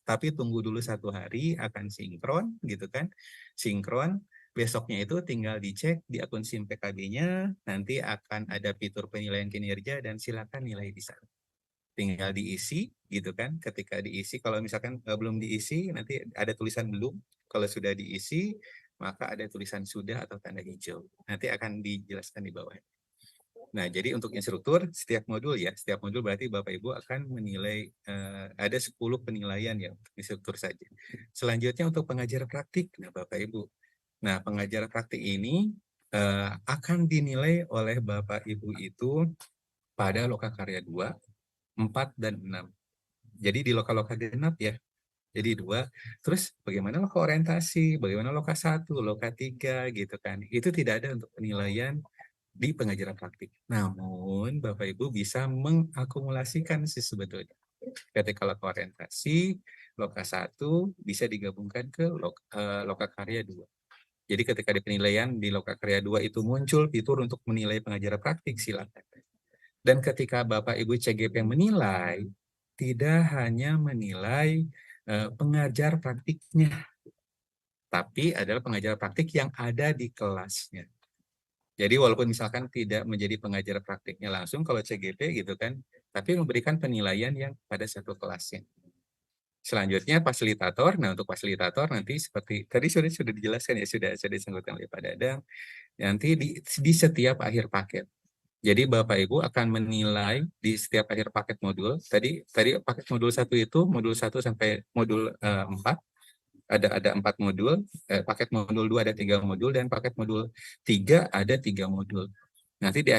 Tapi tunggu dulu 1 hari akan sinkron gitu kan. Sinkron, besoknya itu tinggal dicek di akun SIM PKB-nya, nanti akan ada fitur penilaian kinerja dan silakan nilai di sana. Tinggal diisi gitu kan. Ketika diisi, kalau misalkan belum diisi nanti ada tulisan belum. Kalau sudah diisi, maka ada tulisan sudah atau tanda hijau. Nanti akan dijelaskan di bawah. Nah, jadi untuk instruktur setiap modul berarti Bapak Ibu akan menilai ada 10 penilaian ya untuk instruktur saja. Selanjutnya untuk pengajar praktik, nah Bapak Ibu. Nah, pengajar praktik ini akan dinilai oleh Bapak Ibu itu pada Lokakarya 2, 4 dan 6. Jadi di loka-loka genap ya. Jadi 2. Terus bagaimana loka orientasi, bagaimana loka 1, loka 3 gitu kan. Itu tidak ada untuk penilaian di pengajaran praktik. Namun Bapak Ibu bisa mengakumulasikan sih sebetulnya. Ketika loka orientasi, loka 1 bisa digabungkan ke loka karya 2. Jadi ketika di penilaian di loka karya 2 itu muncul fitur untuk menilai pengajaran praktik, silakan. Dan ketika Bapak Ibu CGP menilai, tidak hanya menilai pengajar praktiknya, tapi adalah pengajar praktik yang ada di kelasnya. Jadi walaupun misalkan tidak menjadi pengajar praktiknya langsung kalau CGP gitu kan, tapi memberikan penilaian yang pada satu kelasnya. Selanjutnya fasilitator. Nah, untuk fasilitator nanti seperti tadi sudah dijelaskan ya, sudah disebutkan oleh Pak Dadang. Nanti di setiap akhir paket. Jadi Bapak Ibu akan menilai di setiap akhir paket modul. Tadi paket modul 1 itu modul 1 sampai modul 4. Ada 4 modul, paket modul 2 ada 3 modul, dan paket modul 3 ada 3 modul. Nanti di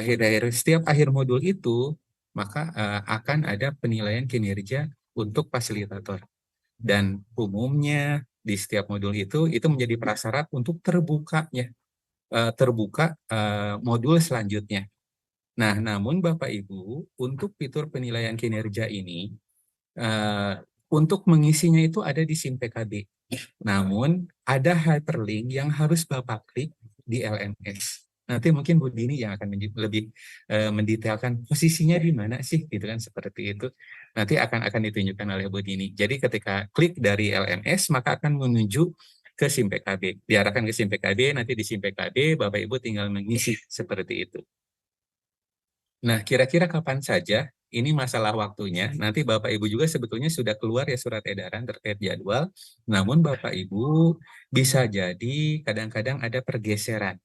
setiap akhir modul itu, maka akan ada penilaian kinerja untuk fasilitator. Dan umumnya di setiap modul itu menjadi prasyarat untuk terbuka modul selanjutnya. Nah, namun Bapak Ibu, untuk fitur penilaian kinerja ini, untuk mengisinya itu ada di SIM PKB. Namun ada hyperlink yang harus Bapak klik di LMS. Nanti mungkin Bu Dini yang akan lebih mendetailkan posisinya di mana sih, gitu kan, seperti itu. Nanti akan ditunjukkan oleh Bu Dini. Jadi ketika klik dari LMS maka akan menuju ke SIM PKB. Diarahkan ke SIM PKB, nanti di SIM PKB Bapak Ibu tinggal mengisi seperti itu. Nah, kira-kira kapan saja? Ini masalah waktunya. Nanti Bapak Ibu juga sebetulnya sudah keluar ya surat edaran terkait jadwal. Namun Bapak Ibu bisa jadi kadang-kadang ada pergeseran.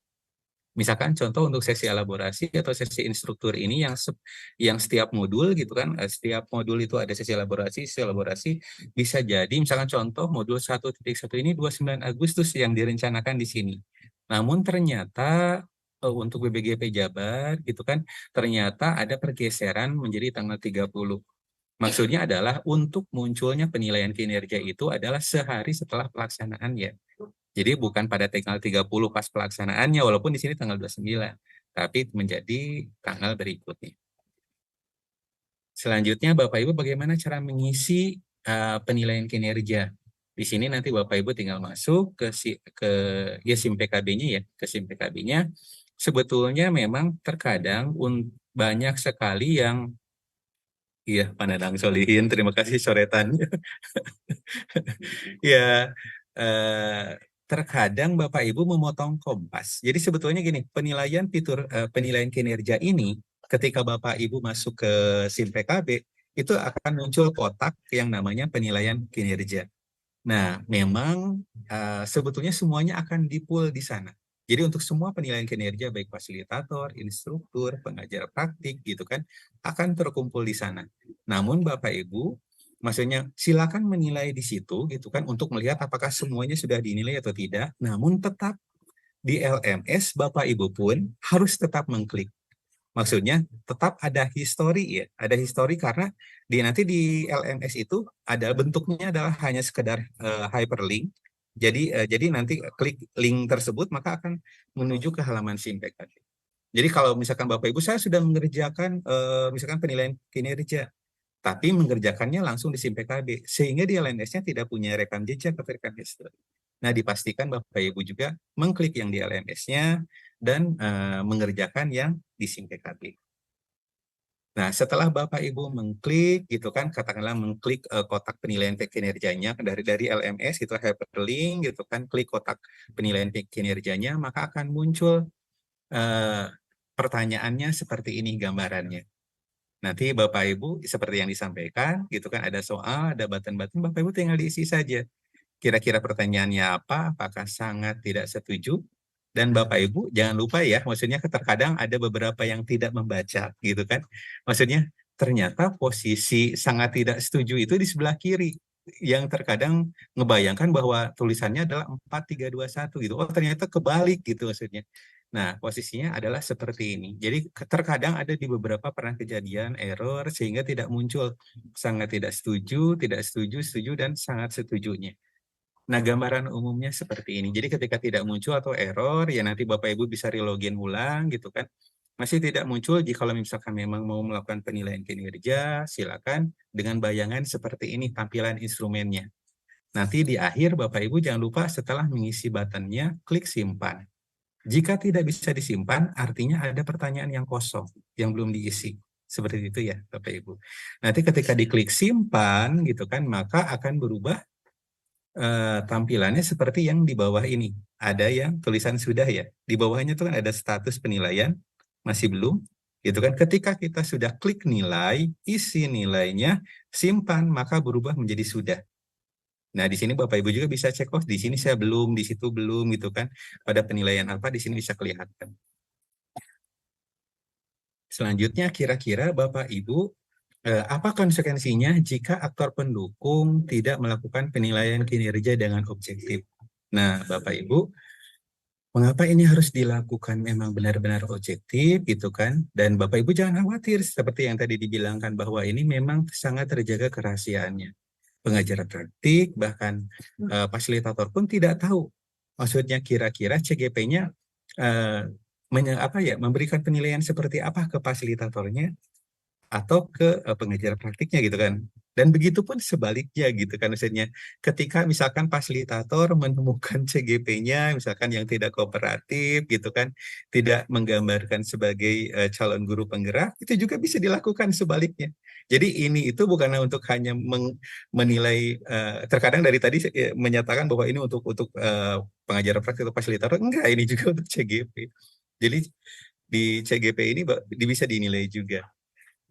Misalkan contoh untuk sesi elaborasi atau sesi instruktur ini yang setiap modul gitu kan, setiap modul itu ada sesi elaborasi bisa jadi misalkan contoh modul 1.1 ini 29 Agustus yang direncanakan di sini. Namun ternyata untuk BBGP Jabar gitu kan, ternyata ada pergeseran menjadi tanggal 30. Maksudnya adalah untuk munculnya penilaian kinerja itu adalah sehari setelah pelaksanaannya. Jadi bukan pada tanggal 30 pas pelaksanaannya, walaupun di sini tanggal 29, tapi menjadi tanggal berikutnya. Selanjutnya Bapak Ibu bagaimana cara mengisi penilaian kinerja? Di sini nanti Bapak Ibu tinggal masuk ke SIM PKB-nya ya, ke SIM PKB-nya. Sebetulnya memang terkadang banyak sekali yang iya, Pak Nanang Solihin, terima kasih coretannya. Ya, terkadang Bapak Ibu memotong kompas. Jadi sebetulnya gini, penilaian kinerja ini ketika Bapak Ibu masuk ke SIM PKB itu akan muncul kotak yang namanya penilaian kinerja. Nah, memang sebetulnya semuanya akan di-pool di sana. Jadi untuk semua penilaian kinerja baik fasilitator, instruktur, pengajar praktik gitu kan akan terkumpul di sana. Namun Bapak Ibu maksudnya silakan menilai di situ gitu kan untuk melihat apakah semuanya sudah dinilai atau tidak. Namun tetap di LMS Bapak Ibu pun harus tetap mengklik. Maksudnya tetap ada histori ya, ada histori karena nanti di LMS itu ada bentuknya adalah hanya sekedar hyperlink. Jadi nanti klik link tersebut maka akan menuju ke halaman SIM PKB. Jadi kalau misalkan Bapak Ibu saya sudah mengerjakan misalkan penilaian kinerja, tapi mengerjakannya langsung di SIM PKB sehingga di LMS-nya tidak punya rekam jejak atau rekam histori. Nah, dipastikan Bapak Ibu juga mengklik yang di LMS-nya dan mengerjakan yang di SIM PKB. Nah, setelah Bapak Ibu mengklik gitu kan, katakanlah mengklik kotak penilaian kinerjanya dari LMS itu hyperlink gitu kan, klik kotak penilaian kinerjanya, maka akan muncul pertanyaannya seperti ini gambarannya. Nanti Bapak Ibu seperti yang disampaikan gitu kan, ada soal, ada button-button, Bapak Ibu tinggal diisi saja. Kira-kira pertanyaannya apa? Apakah sangat tidak setuju? Dan Bapak Ibu jangan lupa ya, maksudnya terkadang ada beberapa yang tidak membaca gitu kan. Maksudnya ternyata posisi sangat tidak setuju itu di sebelah kiri. Yang terkadang ngebayangkan bahwa tulisannya adalah 4321 gitu. Oh ternyata kebalik gitu maksudnya. Nah posisinya adalah seperti ini. Jadi terkadang ada di beberapa pernah kejadian error sehingga tidak muncul sangat tidak setuju, setuju, dan sangat setujunya. Nah, gambaran umumnya seperti ini. Jadi ketika tidak muncul atau error, ya nanti Bapak Ibu bisa relogin ulang gitu kan. Masih tidak muncul, jika kalau misalkan memang mau melakukan penilaian kinerja, silakan dengan bayangan seperti ini tampilan instrumennya. Nanti di akhir Bapak Ibu jangan lupa setelah mengisi buttonnya, klik simpan. Jika tidak bisa disimpan, artinya ada pertanyaan yang kosong, yang belum diisi. Seperti itu ya Bapak Ibu. Nanti ketika diklik simpan gitu kan, maka akan berubah tampilannya seperti yang di bawah ini. Ada yang tulisan sudah ya. Di bawahnya itu kan ada status penilaian, masih belum. Gitu kan. Ketika kita sudah klik nilai, isi nilainya, simpan, maka berubah menjadi sudah. Nah, di sini Bapak Ibu juga bisa cek, oh di sini saya belum, di situ belum gitu kan. Pada penilaian apa di sini bisa kelihatan. Selanjutnya kira-kira Bapak Ibu apa konsekuensinya jika aktor pendukung tidak melakukan penilaian kinerja dengan objektif? Nah, Bapak Ibu, mengapa ini harus dilakukan memang benar-benar objektif gitu kan? Dan Bapak Ibu jangan khawatir seperti yang tadi dibilangkan bahwa ini memang sangat terjaga kerahasiaannya. Pengajar praktik bahkan fasilitator pun tidak tahu. Maksudnya kira-kira CGP-nya memberikan penilaian seperti apa ke fasilitatornya atau ke pengajar praktiknya gitu kan. Dan begitu pun sebaliknya gitu kan, maksudnya ketika misalkan fasilitator menemukan CGP-nya misalkan yang tidak kooperatif gitu kan, tidak menggambarkan sebagai calon guru penggerak, itu juga bisa dilakukan sebaliknya. Jadi ini itu bukan untuk hanya menilai, terkadang dari tadi menyatakan bahwa ini untuk pengajar praktik atau fasilitator, enggak, ini juga untuk CGP. Jadi di CGP ini bisa dinilai juga.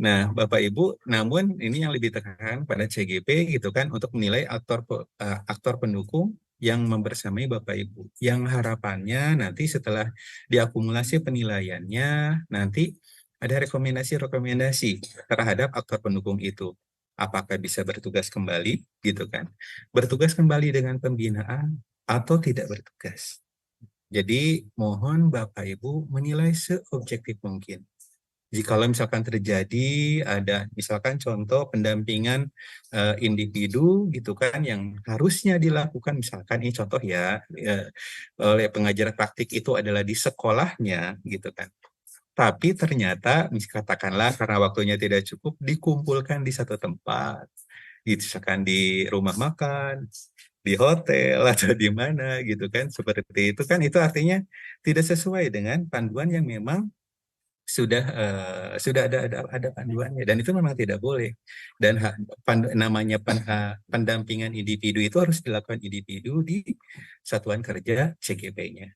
Nah, Bapak Ibu, namun ini yang lebih tekan pada CGP gitu kan untuk menilai aktor pendukung yang membersamai Bapak Ibu. Yang harapannya nanti setelah diakumulasi penilaiannya, nanti ada rekomendasi-rekomendasi terhadap aktor pendukung itu. Apakah bisa bertugas kembali, gitu kan? Bertugas kembali dengan pembinaan atau tidak bertugas. Jadi mohon Bapak Ibu menilai seobjektif mungkin. Jikalau misalkan terjadi ada misalkan contoh pendampingan individu gitu kan yang harusnya dilakukan, misalkan ini contoh ya, oleh pengajar praktik itu adalah di sekolahnya gitu kan. Tapi ternyata katakanlah karena waktunya tidak cukup dikumpulkan di satu tempat, misalkan di rumah makan, di hotel atau di mana gitu kan, seperti itu kan, itu artinya tidak sesuai dengan panduan yang memang sudah ada panduannya, dan itu memang tidak boleh. Dan namanya pendampingan individu itu harus dilakukan individu di satuan kerja CGP-nya.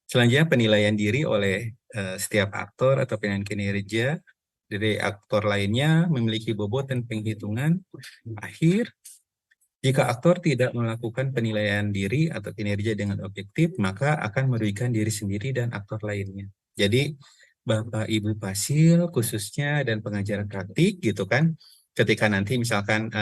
Selanjutnya penilaian diri oleh setiap aktor atau penilaian kinerja dari aktor lainnya memiliki bobot dan penghitungan akhir. Jika aktor tidak melakukan penilaian diri atau kinerja dengan objektif, maka akan merugikan diri sendiri dan aktor lainnya. Jadi Bapak Ibu Pasil khususnya dan pengajar praktik gitu kan, ketika nanti misalkan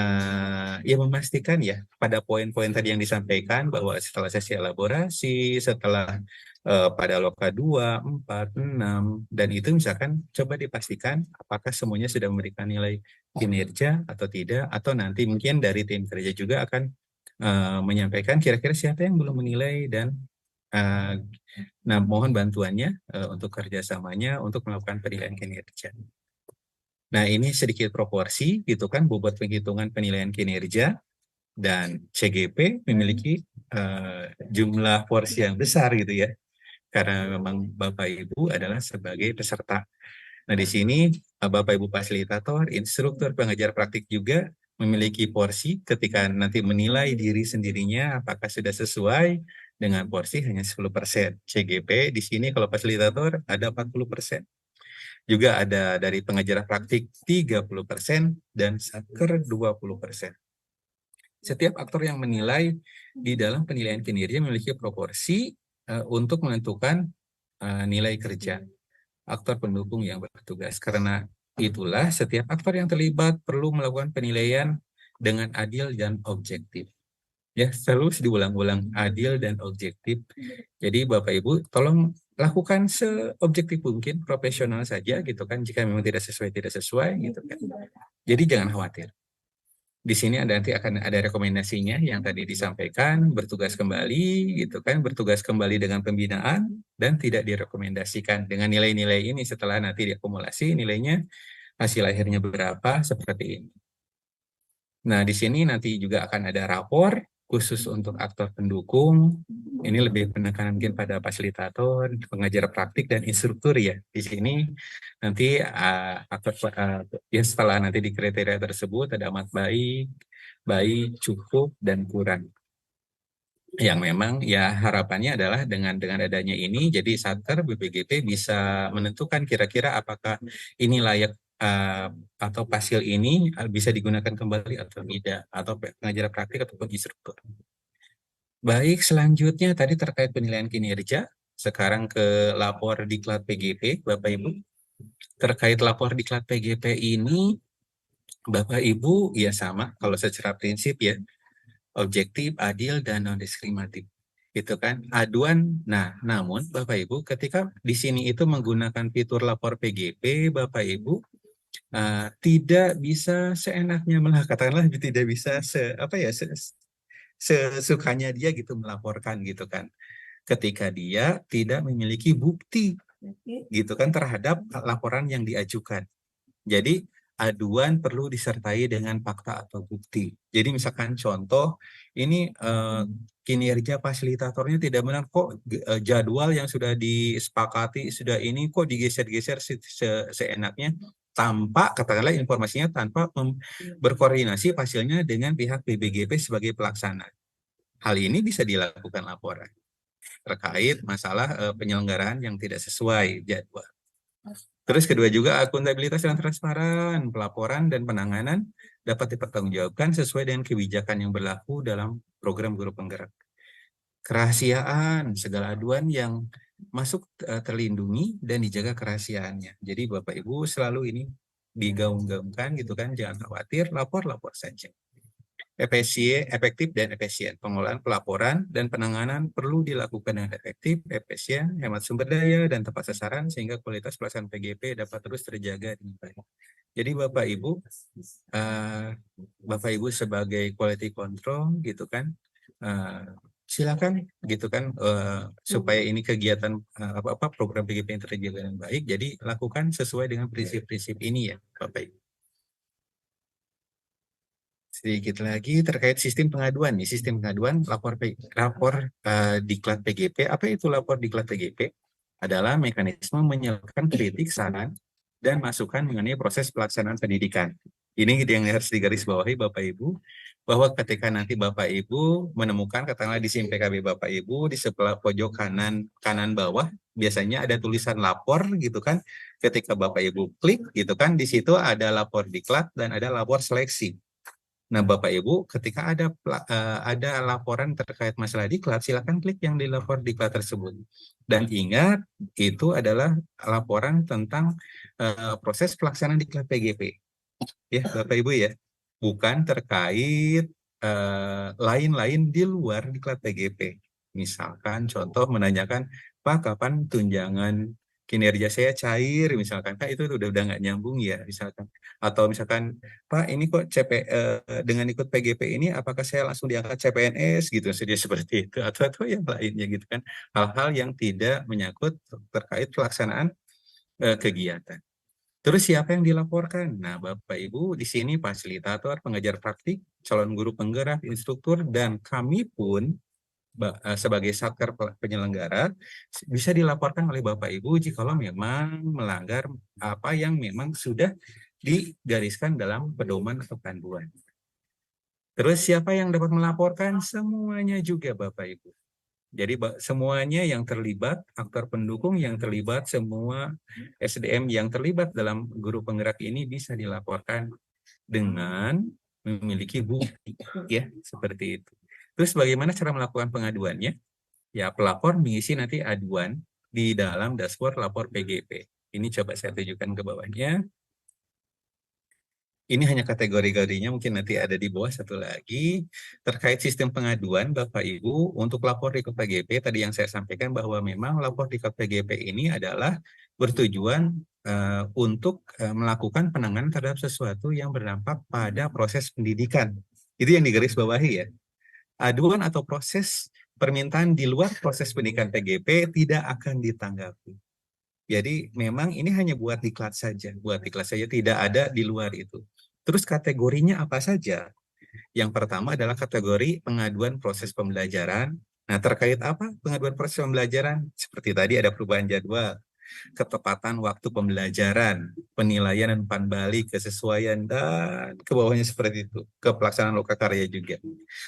ya memastikan ya pada poin-poin tadi yang disampaikan bahwa setelah sesi elaborasi, setelah pada loka 2, 4, 6, dan itu misalkan coba dipastikan apakah semuanya sudah memberikan nilai kinerja atau tidak, atau nanti mungkin dari tim kerja juga akan menyampaikan kira-kira siapa yang belum menilai, dan nah mohon bantuannya untuk kerjasamanya untuk melakukan penilaian kinerja. Nah ini sedikit proporsi gitu kan, bobot penghitungan penilaian kinerja, dan CGP memiliki jumlah porsi yang besar gitu ya, karena memang Bapak Ibu adalah sebagai peserta. Nah di sini Bapak Ibu fasilitator, instruktur, pengajar praktik juga memiliki porsi ketika nanti menilai diri sendirinya apakah sudah sesuai dengan porsi hanya 10%. CGP di sini kalau fasilitator ada 40%. Juga ada dari pengajar praktik 30% dan satker 20%. Setiap aktor yang menilai di dalam penilaian kinerja memiliki proporsi untuk menentukan nilai kerja aktor pendukung yang bertugas. Karena itulah setiap aktor yang terlibat perlu melakukan penilaian dengan adil dan objektif. Ya, terus diulang-ulang, adil dan objektif. Jadi Bapak Ibu tolong lakukan seobjektif mungkin, profesional saja gitu kan, jika memang tidak sesuai gitu kan. Jadi jangan khawatir. Di sini nanti akan ada rekomendasinya yang tadi disampaikan, bertugas kembali gitu kan, bertugas kembali dengan pembinaan dan tidak direkomendasikan dengan nilai-nilai ini. Setelah nanti diakumulasi nilainya, hasil akhirnya berapa, seperti ini. Nah di sini nanti juga akan ada rapor khusus untuk aktor pendukung. Ini lebih penekanan mungkin pada fasilitator, pengajar praktik, dan instruktur ya. Di sini nanti ya setelah nanti di kriteria tersebut ada amat baik, cukup, dan kurang. Yang memang ya harapannya adalah dengan adanya ini, jadi Satker BPGP bisa menentukan kira-kira apakah ini layak atau pasil ini bisa digunakan kembali atau tidak, atau pengajar praktik ataupun instruktur. Baik, selanjutnya tadi terkait penilaian kinerja, sekarang ke lapor diklat PGP, Bapak Ibu. Terkait lapor diklat PGP ini, Bapak Ibu ya sama, kalau secara prinsip ya, objektif, adil, dan non-diskriminatif. Itu kan aduan. Nah, namun Bapak Ibu ketika di sini itu menggunakan fitur lapor PGP, Bapak Ibu tidak bisa seenaknya, malah katakanlah tidak bisa sesukanya dia gitu melaporkan gitu kan. Ketika dia tidak memiliki bukti gitu kan terhadap laporan yang diajukan. Jadi aduan perlu disertai dengan fakta atau bukti. Jadi misalkan contoh ini kinerja fasilitatornya tidak benar, kok jadwal yang sudah disepakati sudah ini kok digeser-geser seenaknya, tanpa katakanlah informasinya tanpa berkoordinasi hasilnya dengan pihak BPGP sebagai pelaksana. Hal ini bisa dilakukan laporan terkait masalah penyelenggaraan yang tidak sesuai jadwal. Terus kedua juga akuntabilitas dan transparan, pelaporan dan penanganan dapat dipertanggungjawabkan sesuai dengan kebijakan yang berlaku dalam program guru penggerak. kerahasiaan, segala aduan yang masuk terlindungi dan dijaga kerahasiaannya. Jadi Bapak Ibu selalu ini digaung-gaungkan gitu kan, jangan khawatir, lapor saja. Efektif dan efisien. Pengolahan pelaporan dan penanganan perlu dilakukan dengan efektif, efisien, hemat sumber daya, dan tepat sasaran sehingga kualitas pelaksanaan PGP dapat terus terjaga dengan baik. Jadi Bapak Ibu sebagai quality control gitu kan, silakan gitu kan supaya ini kegiatan program PGP yang terjaga dengan baik. Jadi lakukan sesuai dengan prinsip-prinsip ini ya Bapak Ibu. Sedikit lagi terkait sistem pengaduan nih, sistem pengaduan lapor diklat PGP. Apa itu lapor diklat PGP? Adalah mekanisme menyalurkan kritik, saran, dan masukan mengenai proses pelaksanaan pendidikan. Ini yang harus digarisbawahi Bapak Ibu, bahwa ketika nanti Bapak Ibu menemukan katakanlah di SIM PKB Bapak Ibu di sebelah pojok kanan bawah biasanya ada tulisan lapor gitu kan. Ketika Bapak Ibu klik gitu kan, di situ ada lapor diklat dan ada lapor seleksi. Nah, Bapak Ibu, ketika ada laporan terkait masalah diklat, silakan klik yang di lapor diklat tersebut. Dan ingat, itu adalah laporan tentang proses pelaksanaan diklat PGP. Ya, Bapak Ibu ya, bukan terkait lain-lain di luar diklat PGP. Misalkan contoh menanyakan, Pak, kapan tunjangan kinerja saya cair, misalkan, Kak, itu udah nggak nyambung ya, misalkan. Atau misalkan, Pak, ini kok dengan ikut PGP ini, apakah saya langsung diangkat CPNS gitu, seperti itu, atau yang lainnya gitu kan. Hal-hal yang tidak menyangkut terkait pelaksanaan kegiatan. Terus siapa yang dilaporkan? Nah, Bapak Ibu di sini fasilitator, pengajar praktik, calon guru penggerak, instruktur, dan kami pun sebagai satker penyelenggara bisa dilaporkan oleh Bapak Ibu jikalau memang melanggar apa yang memang sudah digariskan dalam pedoman atau panduan. Terus siapa yang dapat melaporkan? Semuanya juga Bapak Ibu. Jadi semuanya yang terlibat, aktor pendukung yang terlibat, semua SDM yang terlibat dalam guru penggerak ini bisa dilaporkan dengan memiliki bukti, ya seperti itu. Terus bagaimana cara melakukan pengaduannya? Ya, pelapor mengisi nanti aduan di dalam dashboard lapor PGP. Ini coba saya tunjukkan ke bawahnya. Ini hanya kategori-kategorinya, mungkin nanti ada di bawah satu lagi. Terkait sistem pengaduan, Bapak Ibu, untuk lapor di PGP, tadi yang saya sampaikan bahwa memang lapor di PGP ini adalah bertujuan untuk melakukan penanganan terhadap sesuatu yang berdampak pada proses pendidikan. Itu yang digarisbawahi ya. Aduan atau proses permintaan di luar proses pendidikan PGP tidak akan ditanggapi. Jadi memang ini hanya buat diklat saja, tidak ada di luar itu. Terus kategorinya apa saja? Yang pertama adalah kategori pengaduan proses pembelajaran. Nah, terkait apa pengaduan proses pembelajaran? Seperti tadi ada perubahan jadwal, ketepatan waktu pembelajaran, penilaian dan umpan balik, kesesuaian, dan ke bawahnya seperti itu. Ke pelaksanaan lokakarya juga.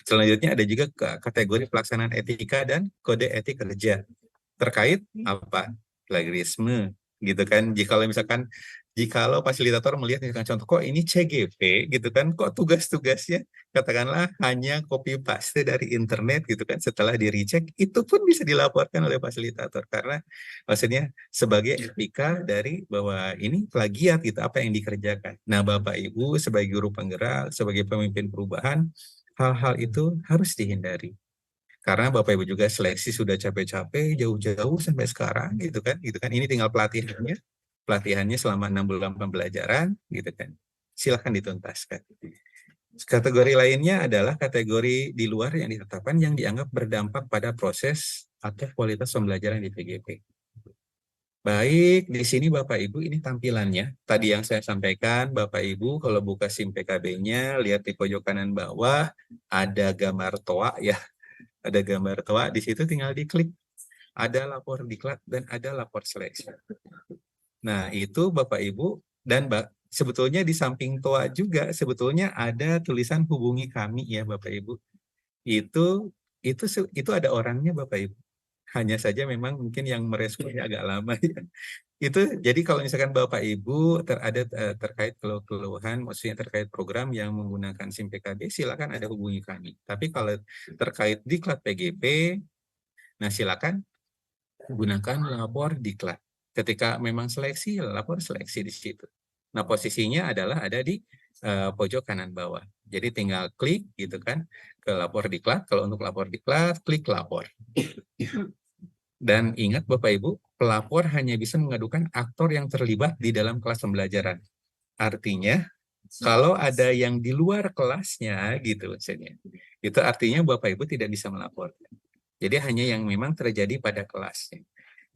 Selanjutnya ada juga kategori pelaksanaan etika dan kode etik kerja. Terkait apa? Plagiarisme gitu kan. Jikalau fasilitator melihat misalkan contoh kok ini CGP gitu kan, kok tugas-tugasnya katakanlah hanya copy paste dari internet gitu kan, setelah di recheck itu pun bisa dilaporkan oleh fasilitator karena maksudnya sebagai etika dari bahwa ini plagiat gitu apa yang dikerjakan. Nah, Bapak Ibu sebagai guru penggerak, sebagai pemimpin perubahan, hal-hal itu harus dihindari. Karena Bapak Ibu juga seleksi sudah capek-capek jauh-jauh sampai sekarang gitu kan ini tinggal pelatihannya selama 6 bulan pembelajaran gitu kan, silakan dituntaskan. Kategori lainnya adalah kategori di luar yang ditetapkan yang dianggap berdampak pada proses atau kualitas pembelajaran di PGP. Baik, di sini Bapak Ibu ini tampilannya. Tadi yang saya sampaikan, Bapak Ibu kalau buka SIM PKB-nya, lihat di pojok kanan bawah ada gambar toa ya. Ada gambar toa, di situ tinggal diklik. Ada lapor diklat dan ada lapor seleksi. Nah, itu Bapak Ibu dan sebetulnya di samping toa juga sebetulnya ada tulisan hubungi kami ya Bapak Ibu. Itu ada orangnya Bapak Ibu. Hanya saja memang mungkin yang meresponnya agak lama ya. Itu jadi kalau misalkan Bapak Ibu terkait keluhan, maksudnya terkait program yang menggunakan SIM PKB, silakan ada hubungi kami. Tapi kalau terkait diklat PGP, Nah, silakan gunakan lapor diklat. Ketika memang seleksi, lapor seleksi di situ. Nah, posisinya adalah ada di pojok kanan bawah. Jadi tinggal klik gitu kan ke lapor diklat. Kalau untuk lapor diklat, klik lapor. Dan ingat Bapak Ibu, pelapor hanya bisa mengadukan aktor yang terlibat di dalam kelas pembelajaran. Artinya, kalau ada yang di luar kelasnya gitu maksudnya, itu artinya Bapak Ibu tidak bisa melapor. Jadi hanya yang memang terjadi pada kelasnya.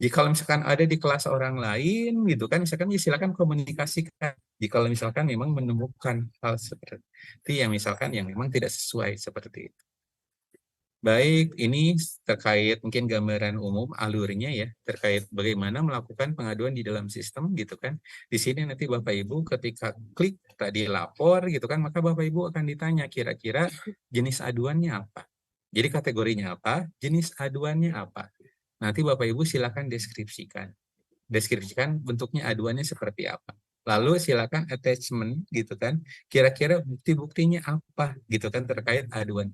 Jika misalkan ada di kelas orang lain gitu kan, misalkan ya silakan komunikasikan. Jika misalkan memang menemukan hal seperti yang misalkan yang memang tidak sesuai seperti itu. Baik, ini terkait mungkin gambaran umum alurnya ya, terkait bagaimana melakukan pengaduan di dalam sistem gitu kan. Di sini nanti Bapak Ibu ketika klik tadi lapor gitu kan, maka Bapak Ibu akan ditanya kira-kira jenis aduannya apa. Jadi kategorinya apa, jenis aduannya apa. Nanti Bapak Ibu silakan deskripsikan. Deskripsikan bentuknya aduannya seperti apa. Lalu silakan attachment gitu kan, kira-kira bukti-buktinya apa gitu kan terkait aduan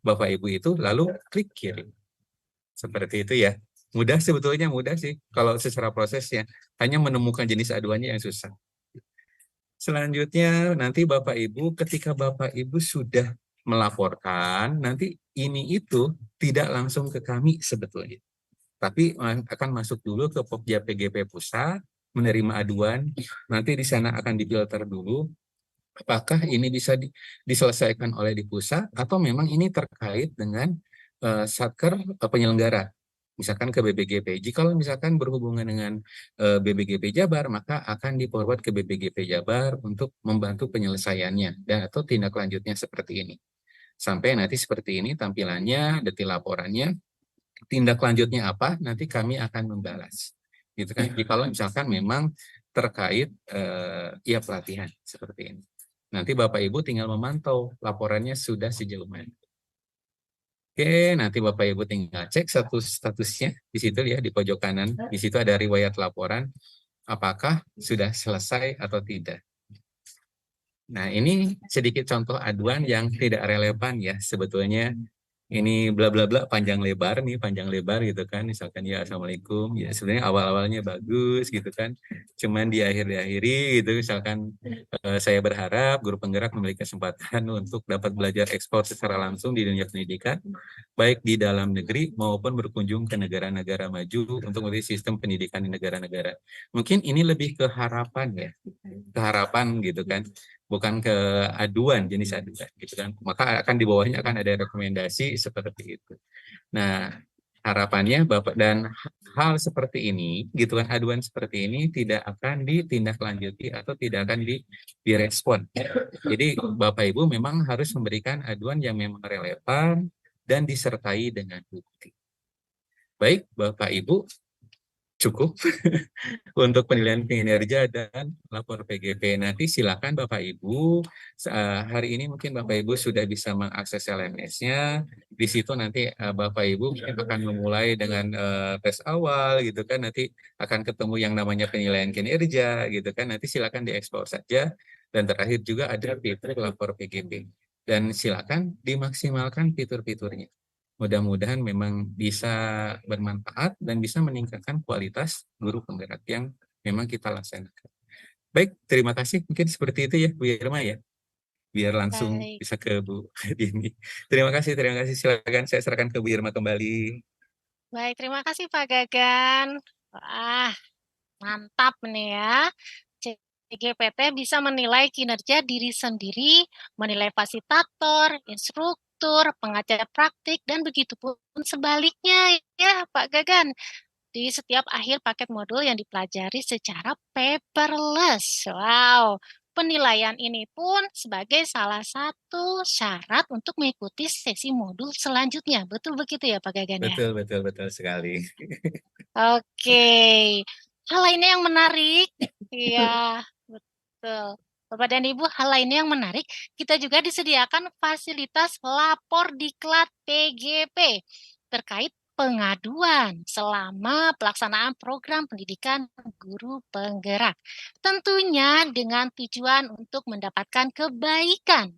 Bapak Ibu itu, lalu klik kirim. Seperti itu ya. Mudah sebetulnya, mudah sih kalau secara prosesnya. Hanya menemukan jenis aduannya yang susah. Selanjutnya nanti Bapak Ibu ketika Bapak Ibu sudah melaporkan, nanti ini itu tidak langsung ke kami sebetulnya. Tapi akan masuk dulu ke Pokja PGP Pusat, menerima aduan, nanti di sana akan difilter dulu apakah ini bisa diselesaikan oleh di pusat atau memang ini terkait dengan satker penyelenggara, misalkan ke BBGP. Jika misalkan berhubungan dengan BBGP Jabar, maka akan di-forward ke BBGP Jabar untuk membantu penyelesaiannya dan atau tindak lanjutnya seperti ini. Sampai nanti seperti ini tampilannya, detil laporannya, tindak lanjutnya apa, nanti kami akan membalas. Gitu kan? Jika misalkan memang terkait ya pelatihan seperti ini. Nanti Bapak Ibu tinggal memantau laporannya sudah sejauh mana. Oke, nanti Bapak Ibu tinggal cek statusnya di situ ya di pojok kanan. Di situ ada riwayat laporan apakah sudah selesai atau tidak. Nah, ini sedikit contoh aduan yang tidak relevan ya sebetulnya. Ini bla bla bla panjang lebar gitu kan, misalkan ya assalamualaikum ya sebenarnya awal-awalnya bagus gitu kan, cuman di akhir-akhiri gitu misalkan saya berharap guru penggerak memiliki kesempatan untuk dapat belajar ekspor secara langsung di dunia pendidikan baik di dalam negeri maupun berkunjung ke negara-negara maju untuk melihat sistem pendidikan di negara-negara. Mungkin ini lebih ke harapan ya, keharapan gitu kan, bukan ke aduan, jenis aduan gitu kan. Maka akan di bawahnya akan ada rekomendasi seperti itu. Nah, harapannya Bapak dan hal seperti ini gitu kan, aduan seperti ini tidak akan ditindaklanjuti atau tidak akan direspon. Jadi Bapak Ibu memang harus memberikan aduan yang memang relevan dan disertai dengan bukti. Baik, Bapak Ibu, cukup untuk penilaian kinerja dan lapor PGP. Nanti silakan Bapak Ibu, hari ini mungkin Bapak Ibu sudah bisa mengakses LMS-nya. Di situ nanti Bapak Ibu mungkin akan memulai dengan tes awal gitu kan. Nanti akan ketemu yang namanya penilaian kinerja gitu kan. Nanti silakan diekspor saja. Dan terakhir juga ada fitur lapor PGP. Dan silakan dimaksimalkan fitur-fiturnya. Mudah-mudahan memang bisa bermanfaat dan bisa meningkatkan kualitas guru penggerak yang memang kita laksanakan. Baik, terima kasih. Mungkin seperti itu ya Bu Irma ya. Biar langsung Baik. bisa ke Bu Dini. Terima kasih. Silakan saya serahkan ke Bu Irma kembali. Baik, terima kasih Pak Gagan. Wah, mantap nih ya. CGPT bisa menilai kinerja diri sendiri, menilai fasilitator, instruktur, pengajar praktik, dan begitu pun sebaliknya ya Pak Gagan. Di setiap akhir paket modul yang dipelajari secara paperless. Wow, penilaian ini pun sebagai salah satu syarat untuk mengikuti sesi modul selanjutnya. Betul begitu ya Pak Gagan ya? Betul sekali. Oke, hal lainnya yang menarik, iya betul. Bapak dan Ibu, hal lainnya yang menarik, kita juga disediakan fasilitas lapor diklat PGP terkait pengaduan selama pelaksanaan program pendidikan guru penggerak. Tentunya dengan tujuan untuk mendapatkan kebaikan.